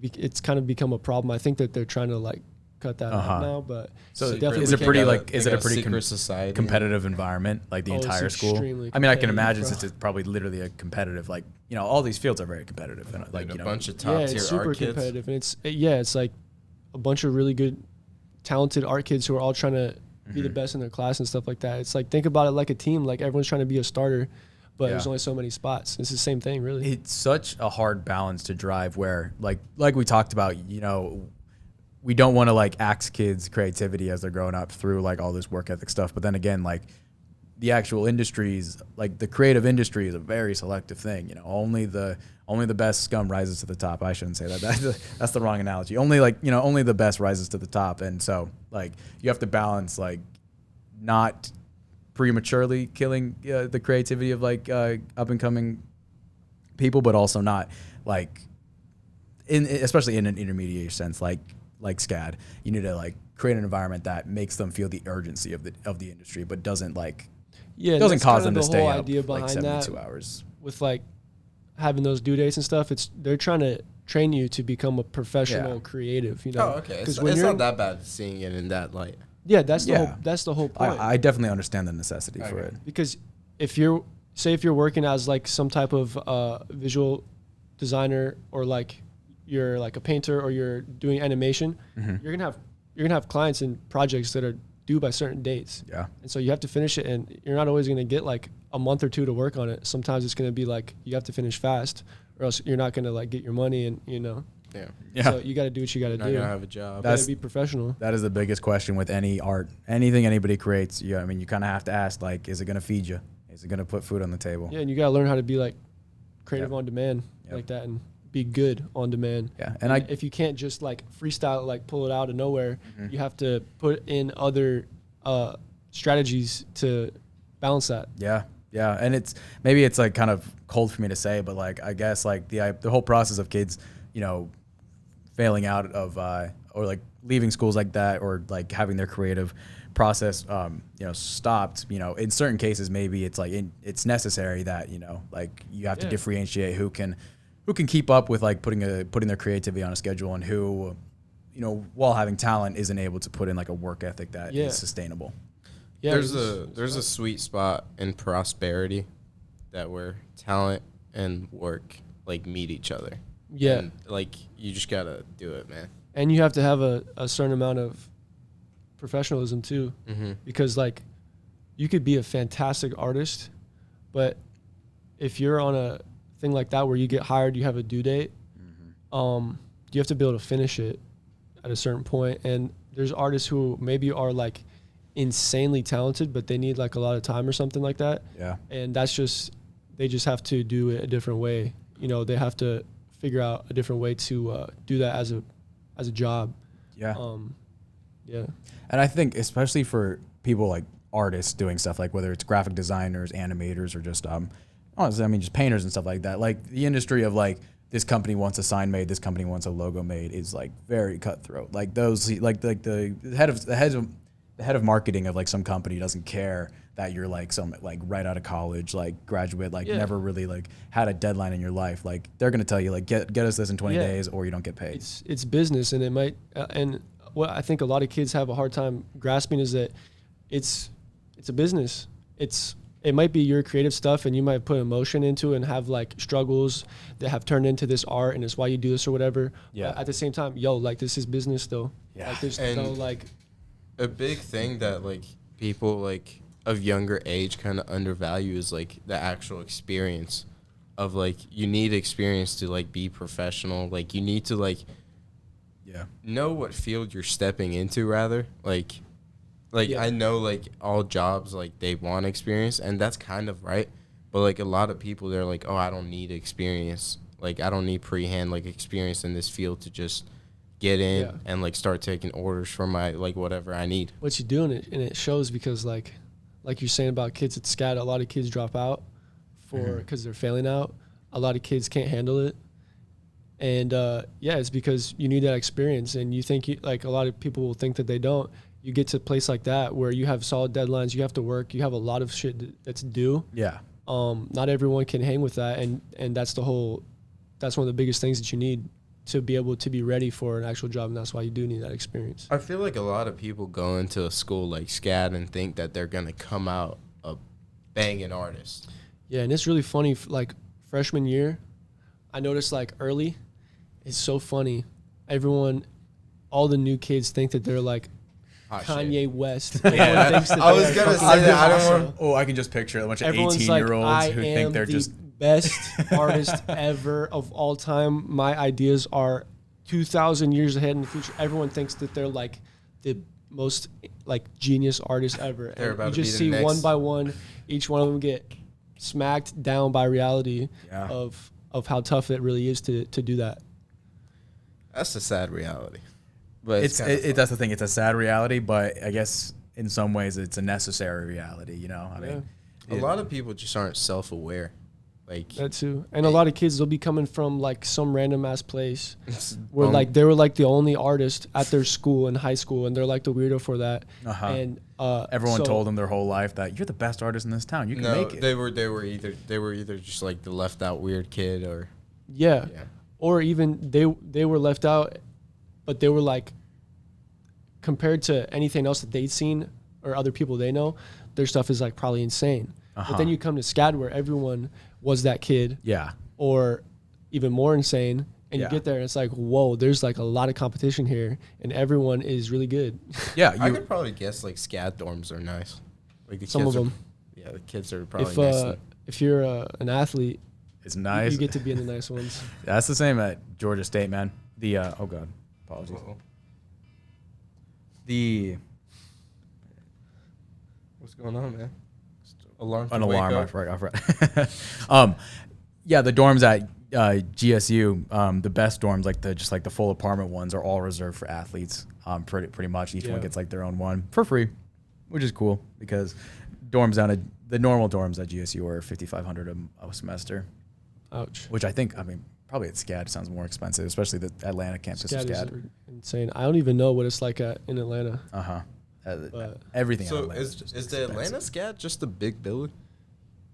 It's kind of become a problem. I think that they're trying to like cut that out now, but So definitely is it can't pretty get- like is it a pretty secret society competitive environment, like the Oh, it's entire school? extremely I mean, I can competitive, imagine bro. since it's probably literally a competitive, like, you know, all these fields are very competitive, and like, Like you a know, bunch of top yeah, tier it's super art kids. competitive, and it's like a bunch of really good, talented art kids who are all trying to be the best in their class and stuff like that. It's like, think about it like a team. Like everyone's trying to be a starter, but there's Yeah. only so many spots. It's the same thing, really. it's such a hard balance to drive where like we talked about, you know, we don't want to like axe kids' creativity as they're growing up through like all this work ethic stuff, but then again, like the actual industries, like the creative industry is a very selective thing. You know, only the best scum rises to the top. I shouldn't say that. That's the wrong analogy. Only like, you know, only the best rises to the top. And so like you have to balance like not prematurely killing the creativity of like up and coming people, but also not like especially in an intermediate sense, like SCAD, you need to like create an environment that makes them feel the urgency of the industry, but doesn't like Yeah, and doesn't that's cause kind them of to the stay whole up idea like behind 72 that. hours. With like having those due dates and stuff, they're trying to train you to become a professional Yeah. creative. You know, Oh, okay. It's, 'Cause when it's you're not that bad seeing it in that light. yeah, that's the Yeah. whole point. I definitely understand the necessity for Okay. it. Because if you're working as like some type of visual designer, or like you're like a painter, or you're doing animation, Mm-hmm. you're gonna have clients and projects that are due by certain dates, Yeah. and so you have to finish it, and you're not always gonna get like a month or 2 to work on it. Sometimes it's gonna be like you have to finish fast, or else you're not gonna like get your money, and you know. Yeah. Yeah. So you got to do what you got to Not do. gonna have a job. You That's- got to be professional. That is the biggest question with any art, anything anybody creates. Yeah, I mean, you kind of have to ask, like, is it going to feed you? Is it going to put food on the table? Yeah, and you got to learn how to be like creative Yep. on demand, Yep. like that, and be good on demand. Yeah, and I if you can't just like freestyle, like pull it out of nowhere, Mm-hmm. you have to put in other strategies to balance that. Yeah, and maybe it's like kind of cold for me to say, but like I guess like the whole process of kids, you know, failing out of or like leaving schools like that, or like having their creative process, you know, stopped. You know, in certain cases, maybe it's like it's necessary that, you know, like you have to Yeah. differentiate who can keep up with like putting their creativity on a schedule, and who, you know, while having talent, isn't able to put in like a work ethic that is Yeah. sustainable. Yeah, there's a sweet spot in prosperity that where talent and work like meet each other. Yeah. And, like you just gotta do it, man. And you have to have a certain amount of professionalism too, because like you could be a fantastic artist, but if you're on a thing like that where you get hired, you have a due date, you have to be able to finish it at a certain point. And there's artists who maybe are like insanely talented, but they need like a lot of time or something like that. Yeah. And they just have to do it a different way. You know, they have to figure out a different way to do that as a job. Yeah. Yeah. And I think especially for people like artists doing stuff, like whether it's graphic designers, animators, or just honestly, I mean, just painters and stuff like that. Like the industry of like, this company wants a sign made, this company wants a logo made, is like very cutthroat. Like those, like the head of marketing of like some company doesn't care that you're like some like right out of college, like graduate, like Yeah. never really like had a deadline in your life. Like they're gonna tell you like get us this in 20 Yeah. days or you don't get paid. It's business, and it might and what I think a lot of kids have a hard time grasping is that it's a business. It might be your creative stuff, and you might put emotion into it and have like struggles that have turned into this art, and it's why you do this or whatever. Yeah. But at the same time, like this is business still. Yeah. Like there's And- no like A big thing that like people like of younger age kind of undervalue is like the actual experience of like you need experience to like be professional. Like you need to like Yeah. know what field you're stepping into, rather like Like, Yeah. I know, like, all jobs, like, they want experience, and that's kind of right. But, like, a lot of people, they're like, oh, I don't need experience. Like, I don't need pre-hand, like, experience in this field to just get in and, like, start taking orders for my, like, whatever I need. What you do, and it shows because, like you're saying about kids at SCAD, a lot of kids drop out because they're failing out. A lot of kids can't handle it. And, it's because you need that experience. And you think, like, a lot of people will think that they don't. You get to a place like that where you have solid deadlines, you have to work, you have a lot of shit that's due. Yeah. Not everyone can hang with that. And that's one of the biggest things that you need to be able to be ready for an actual job. And that's why you do need that experience. I feel like a lot of people go into a school like SCAD and think that they're going to come out a banging artist. Yeah, and it's really funny. Like, freshman year, I noticed, like, early, it's so funny. All the new kids think that they're, like, Kanye West. Yeah, thinks that I was going to say that. I don't want. Oh, I can just picture a bunch of Everyone's 18-year-olds like, who I think am they're the just best artist ever of all time. My ideas are 2,000 years ahead in the future. Everyone thinks that they're, like, the most, like, genius artist ever. They're about you to be just the see next. one by one, each one of them get smacked down by reality Yeah. of how tough it really is to do that. That's a sad reality. But that's the thing. It's a sad reality, but I guess in some ways it's a necessary reality. You know, I mean, a lot of people just aren't self-aware. Like, That too. And a lot of kids, they'll be coming from, like, some random ass place where, Um, like, they were, like, the only artist at their school in high school, and they're, like, the weirdo for that. And everyone told them their whole life that you're the best artist in this town. You can make it. they were either just like the left out weird kid or Yeah. Or even they were left out, but they were, like, compared to anything else that they'd seen or other people they know, their stuff is, like, probably insane. But then you come to SCAD where everyone was that kid. Yeah. Or even more insane. And Yeah. you get there and it's like, whoa, there's, like, a lot of competition here and everyone is really good. Yeah. I could probably guess like SCAD dorms are nice. Like the Some kids of them. Yeah, the kids are probably nice. If you're an athlete, It's nice. you get to be in the nice ones. That's the same at Georgia State, man. The oh god, apologies. Uh-oh. The What's going on, man? Alarm. an alarm. I forgot. Yeah, the dorms at GSU, the best dorms, like the full apartment ones, are all reserved for athletes. Pretty much each one gets like their own one for free, which is cool because the normal dorms at GSU are $5,500 a semester. Ouch. Which I mean, probably at SCAD sounds more expensive, especially the Atlanta campus of SCAD is SCAD. insane. I don't even know what it's like in Atlanta. Everything. So in Atlanta is just the expensive. Atlanta SCAD just a big building?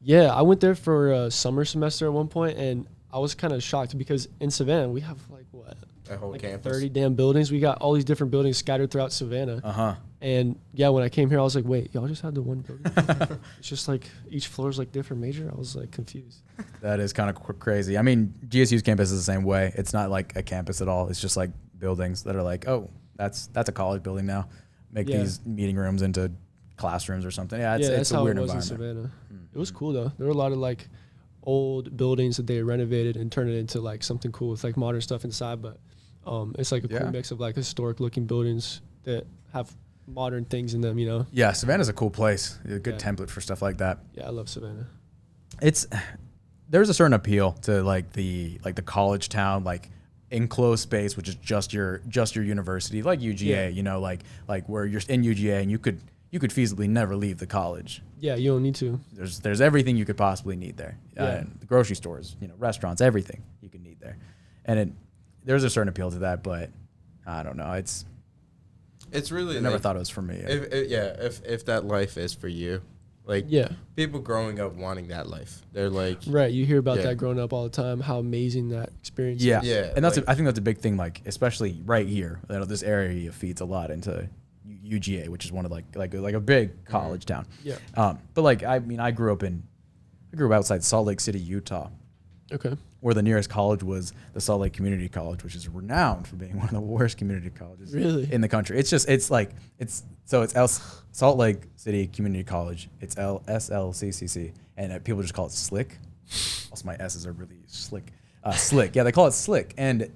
Yeah, I went there for a summer semester at one point, and I was kind of shocked because in Savannah we have A whole like campus. 30 damn buildings. We got all these different buildings scattered throughout Savannah. And yeah, when I came here, I was like, wait, y'all just had the one building? It's just like each floor is like different major. I was like confused. That is kind of crazy. I mean, GSU's campus is the same way. It's not like a campus at all. It's just like buildings that are like, oh, that's a college building now. Make these meeting rooms into classrooms or something. Yeah, it's a weird how it was in environment. Savannah. It was cool though. There were a lot of like old buildings that they renovated and turned it into like something cool with like modern stuff inside. But it's like a cool mix of like historic looking buildings that have modern things in them, you know? Yeah, Savannah's a cool place. A good template for stuff like that. Yeah, I love Savannah. There's a certain appeal to like the college town, like enclosed space, which is just your university, like UGA, you know, like where you're in UGA and you could feasibly never leave the college. Yeah, you don't need to. There's everything you could possibly need there. The grocery stores, you know, restaurants, everything you could need there. And there's a certain appeal to that, but I don't know. It's really. I never thought it was for me. If that life is for you, like people growing up wanting that life, they're like right. You hear about that growing up all the time. How amazing that experience is. Yeah, and I think that's a big thing. Like especially right here, you know, this area feeds a lot into UGA, which is one of like a big college town. Yeah. But like I grew up outside Salt Lake City, Utah. Okay. Where the nearest college was the Salt Lake Community College, which is renowned for being one of the worst community colleges in the country. It's Salt Lake City Community College. It's SLCCC, and people just call it Slick. Also, my S's are really slick. Slick, yeah, they call it Slick, and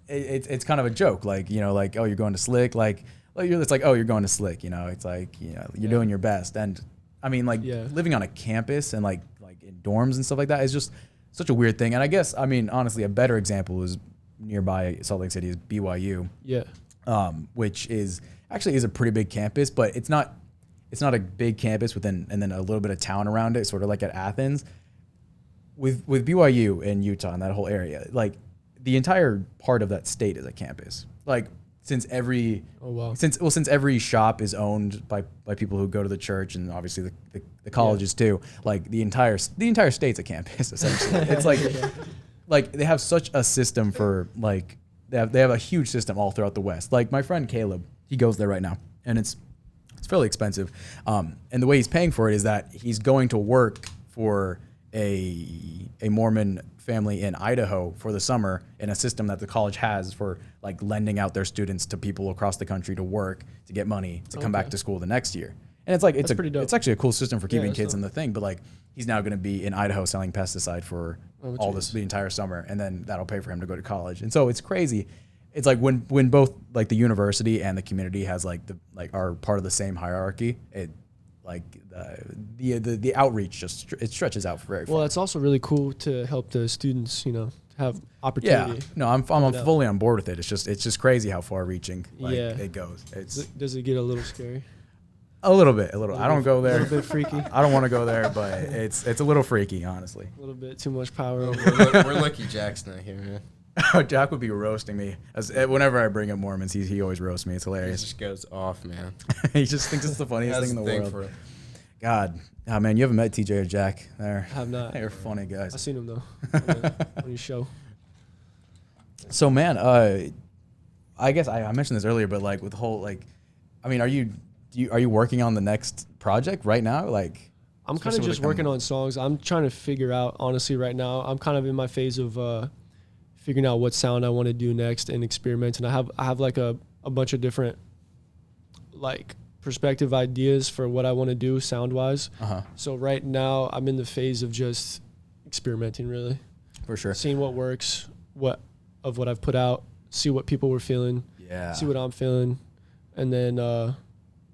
it's kind of a joke, like, you know, like, oh, you're going to Slick, like like it's like, oh, you're going to Slick, you know, it's like, you know, you're doing your best. And I mean, like living on a campus and like in dorms and stuff like that is just such a weird thing. And I guess, I mean, honestly, a better example is nearby Salt Lake City is BYU. Yeah. Which is actually a pretty big campus, but it's not a big campus within, and then a little bit of town around it, sort of like at Athens. With BYU and Utah and that whole area, like the entire part of that state is a campus. Like since every every shop is owned by people who go to the church, and obviously the colleges too. Like the entire state's a campus essentially. It's like like they have such a system for like they have a huge system all throughout the West. Like my friend Caleb, he goes there right now, and it's fairly expensive. And the way he's paying for it is that he's going to work for a Mormon family in Idaho for the summer in a system that the college has for like lending out their students to people across the country to work to get money to come back to school the next year. And it's like it's actually a cool system for keeping kids in the thing. But like he's now going to be in Idaho selling pesticide for the entire summer, and then that'll pay for him to go to college. And so it's crazy. It's like when both like the university and the community has are part of the same hierarchy. It like the outreach just it stretches out very far. Well, it's also really cool to help the students, you know, have opportunity. Yeah, no, I'm fully on board with it. It's just crazy how far reaching it goes. Does it get a little scary? A little bit. I don't go there. A little bit freaky. I don't want to go there, but it's a little freaky, honestly. A little bit too much power. We're lucky Jack's not here, man. Jack would be roasting me. Whenever I bring up Mormons, he always roasts me. It's hilarious. He just goes off, man. He just thinks it's the funniest thing in the world. God, oh man, you haven't met TJ or Jack. I have not. They're funny guys. I've seen them though on your show. So man, I guess I mentioned this earlier, but like with the whole like, I mean, are you working on the next project right now? Like, I'm kind of just working on songs. I'm trying to figure out, honestly, right now. I'm kind of in my phase of figuring out what sound I want to do next and experimenting. I have like a bunch of different like perspective ideas for what I want to do sound wise. So right now I'm in the phase of just experimenting, really. For sure. Seeing what works, what I've put out, see what people were feeling, see what I'm feeling, and then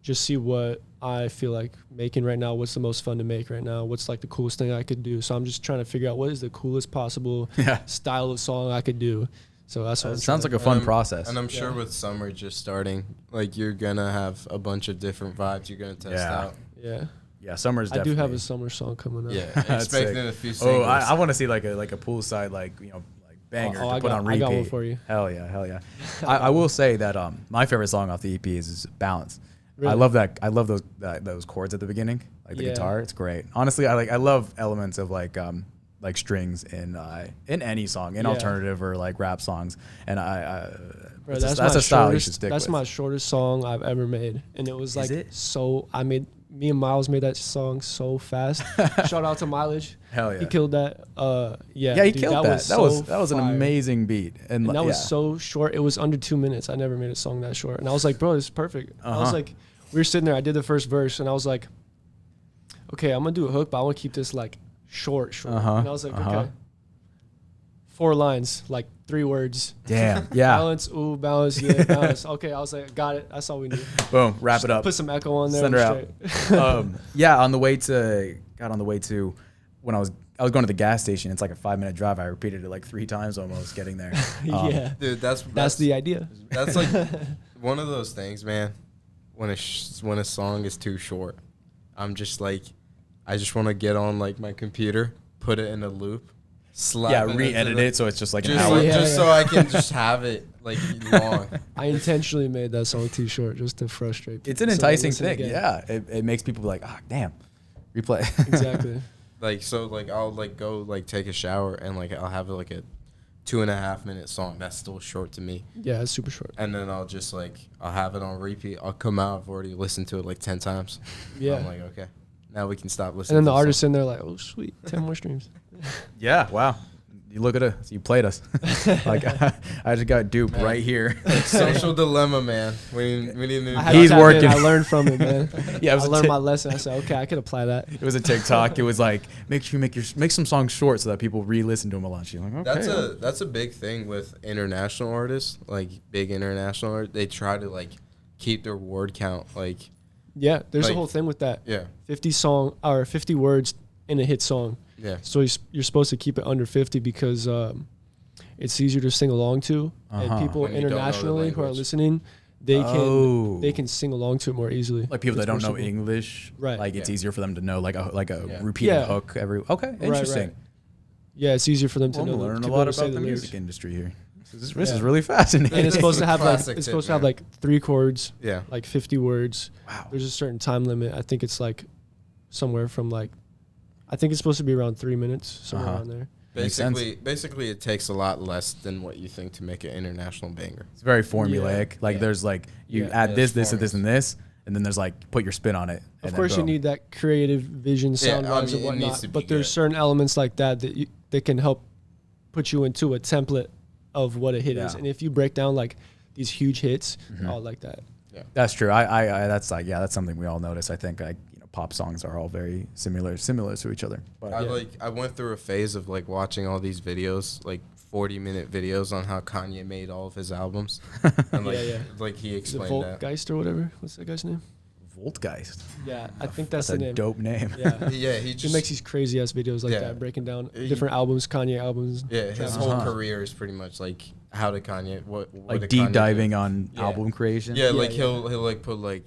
just see what I feel like making right now. What's the most fun to make right now? What's like the coolest thing I could do? So I'm just trying to figure out what is the coolest possible style of song I could do. So that's what it sounds like a fun process. And I'm sure with summer just starting, like you're gonna have a bunch of different vibes you're gonna test out. Yeah, summer's definitely. I do have a summer song coming up. Yeah, expecting a few singles. Oh, I want to see like a poolside banger to put on repeat. I got one for you. Hell yeah. I will say that my favorite song off the EP is Balance. Really? I love that. I love those chords at the beginning, like the guitar. It's great. Honestly, I love elements of like strings in any song, in alternative or like rap songs, and Bro, that's a style you should stick with. That's my shortest song I've ever made, and it was like me and Miles made that song so fast. Shout out to Mileage. Hell yeah, he killed that. Yeah, he killed that. That was an amazing beat, and that was so short. It was under 2 minutes. I never made a song that short, and I was like, bro, this is perfect. I was like, we were sitting there. I did the first verse, and I was like, okay, I'm gonna do a hook, but I want to keep this like short. And I was like, okay, 4 lines, like 3 words. Damn, yeah. Balance, balance, yeah, balance. Okay, I was like, got it. That's all we need. Boom, wrap it up. Put some echo on there. Send her out. On the way to when I was going to the gas station. It's like a 5-minute drive. I repeated it like 3 times almost getting there. Yeah, dude, that's the idea. That's like one of those things, man. When a song is too short, I'm just like, I just want to get on like my computer, put it in a loop, re-edit it so it's just like an just hour. So I can just have it like long. I intentionally made that song too short just to frustrate people. It's an enticing thing. Again. Yeah, it makes people be like, damn, replay. Exactly. I'll like go like take a shower and like I'll have like a 2.5 minute song that's still short to me. Yeah, it's super short. And then I'll just like I'll have it on repeat. I'll come out. I've already listened to it like 10 times. Yeah. I'm like, okay, now we can stop listening. And then the artist's in there like, oh sweet, 10 more streams. Yeah. Wow. You look at us. You played us. Like I just got duped right here. Social dilemma, man. We need to. He's working. I learned from it, man. Yeah, I learned my lesson. I said, okay, I could apply that. It was a TikTok. It was like, make sure you make some songs short so that people re-listen to them a lot. She's like, okay. That's a big thing with international artists, like big international artists. They try to like keep their word count. Like, Yeah, there's Like- a whole thing with that. yeah, 50 words in a hit song. yeah, So you're supposed to keep it under 50 because it's easier to sing along to, Uh-huh. and people When you don't know the internationally who are language. listening, they can sing along to it more easily. Like people that It's don't know more simple. English, Right. like it's Yeah. easier for them to know like a Yeah. repeated Yeah. hook every. Okay, interesting. Right. Yeah, it's easier for them to Well, I'm know. learning to a be lot able to say about the lyrics. music industry here. This Yeah. is really fascinating. And it's supposed to have like Classic it's tip, supposed to have man. like 3 chords, yeah. like 50 words. Wow. There's a certain time limit. I think it's like somewhere from like, I think it's supposed to be around 3 minutes, somewhere Uh-huh. around there. Makes sense. Basically, it takes a lot less than what you think to make an international banger. It's very formulaic. Like Yeah. there's like you Yeah. add Yeah, this, there's this, and this, and this, and then there's like put your spin on it. Of and course, then you boom. need that creative vision, sound I wise, mean, and it needs whatnot. to be But there's good. certain elements like that that can help put you into a template of what a hit is. Yeah. And if you break down like these huge hits, Mhm. I like that. That's true. I that's like that's something we all notice. I think like pop songs are all very similar to each other. But I went through a phase of like watching all these videos, like 40-minute videos on how Kanye made all of his albums, and like Yeah. like he Is it explained that. Voltgeist or whatever? What's that guy's name? Voltgeist. Yeah, I think that's a the name. dope name. Yeah. Yeah, he He just makes these crazy ass videos like Yeah. that, breaking down He- different albums, Kanye albums. yeah, his Travis whole Uh-huh. career is pretty much like how did Kanye what Like did deep Kanye diving do? on Yeah. album creation. Yeah, Yeah, like yeah. he'll like put like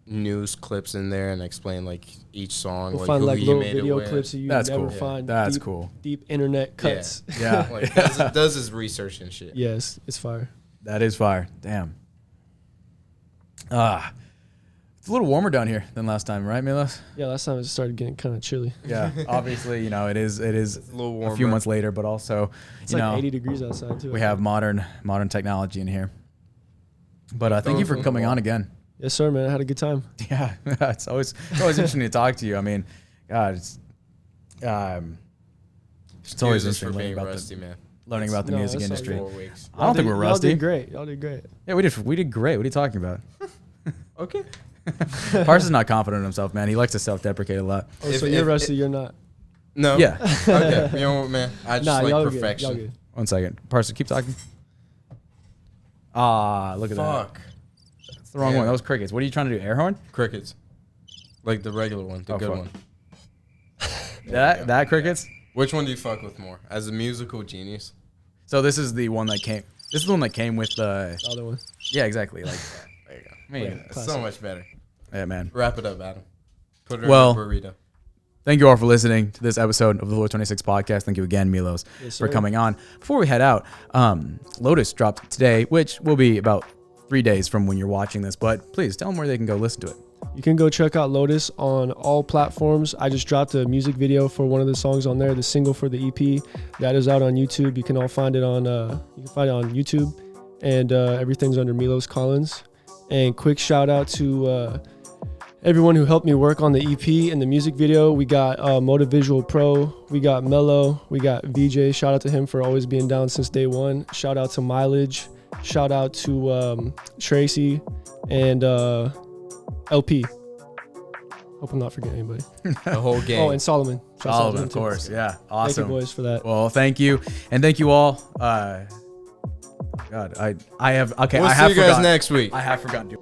news clips in there and explain like each song, We'll like find who like he little made it video with. clips that you That's never cool. find. That's deep, cool. Deep internet cuts. Yeah. Like does his research and shit. Yes, it's fire. That is fire. Damn. It's a little warmer down here than last time, right, Milos? Yeah, last time it started getting kind of chilly. Yeah. Obviously, it is It's a little warmer. a few months later, but also, It's like 80 degrees outside too. we have modern technology in here. But thank you for coming on again. Yes, sir, man. I had a good time. Yeah, it's always interesting to talk to you. I mean, God, it's always Excuse us for interesting being learning rusty, man. about the No, music that's all industry. good. 4 weeks. I don't think we're Y'all rusty. did great. Y'all did great. Yeah, we did great. What are you talking about? Okay. Parsa's not confident in himself, man. He likes to self-deprecate a lot. Oh, If- so you're if- rusty. You're not. No. Yeah. Okay. You know what, man? I just Nah, like y'all perfection. good. Y'all good. 1 second. Parsa, keep talking. Ah, look at that. Fuck. That's the wrong Yeah. one. That was crickets. What are you trying to do? Air horn? Crickets. Like the regular one, the Oh, good fuck. one. That crickets? Which one do you fuck with more? As a musical genius? So this is the one that came. This is the one that came with the. The other one. Yeah, exactly. Like, There you go. I mean, It's Classic. so much better. yeah, man. Wrap it up, Adam. Put it Well, in a burrito. Thank you all for listening to this episode of the Floor 26 podcast. Thank you again, Milos, Yes, for sir. coming on. Before we head out, Lotus dropped today, which will be about 3 days from when you're watching this. But please tell them where they can go listen to it. You can go check out Lotus on all platforms. I just dropped a music video for one of the songs on there, the single for the EP. That is out on YouTube. You can all find it on YouTube, and everything's under Milos Collins. And quick shout out to everyone who helped me work on the EP and the music video. We got Motivisual Pro, we got Mello, we got VJ. Shout out to him for always being down since day one. Shout out to Mileage. Shout out to Tracy and LP. Hope I'm not forgetting anybody. The whole game. Oh, and Solomon. Shouts out to Solomon, him of too. course. Yeah. Thank Awesome. you, boys, for that. Well, thank you. And thank you all. God, I have, okay, we'll I see have you guys forgotten. next week. I have forgotten to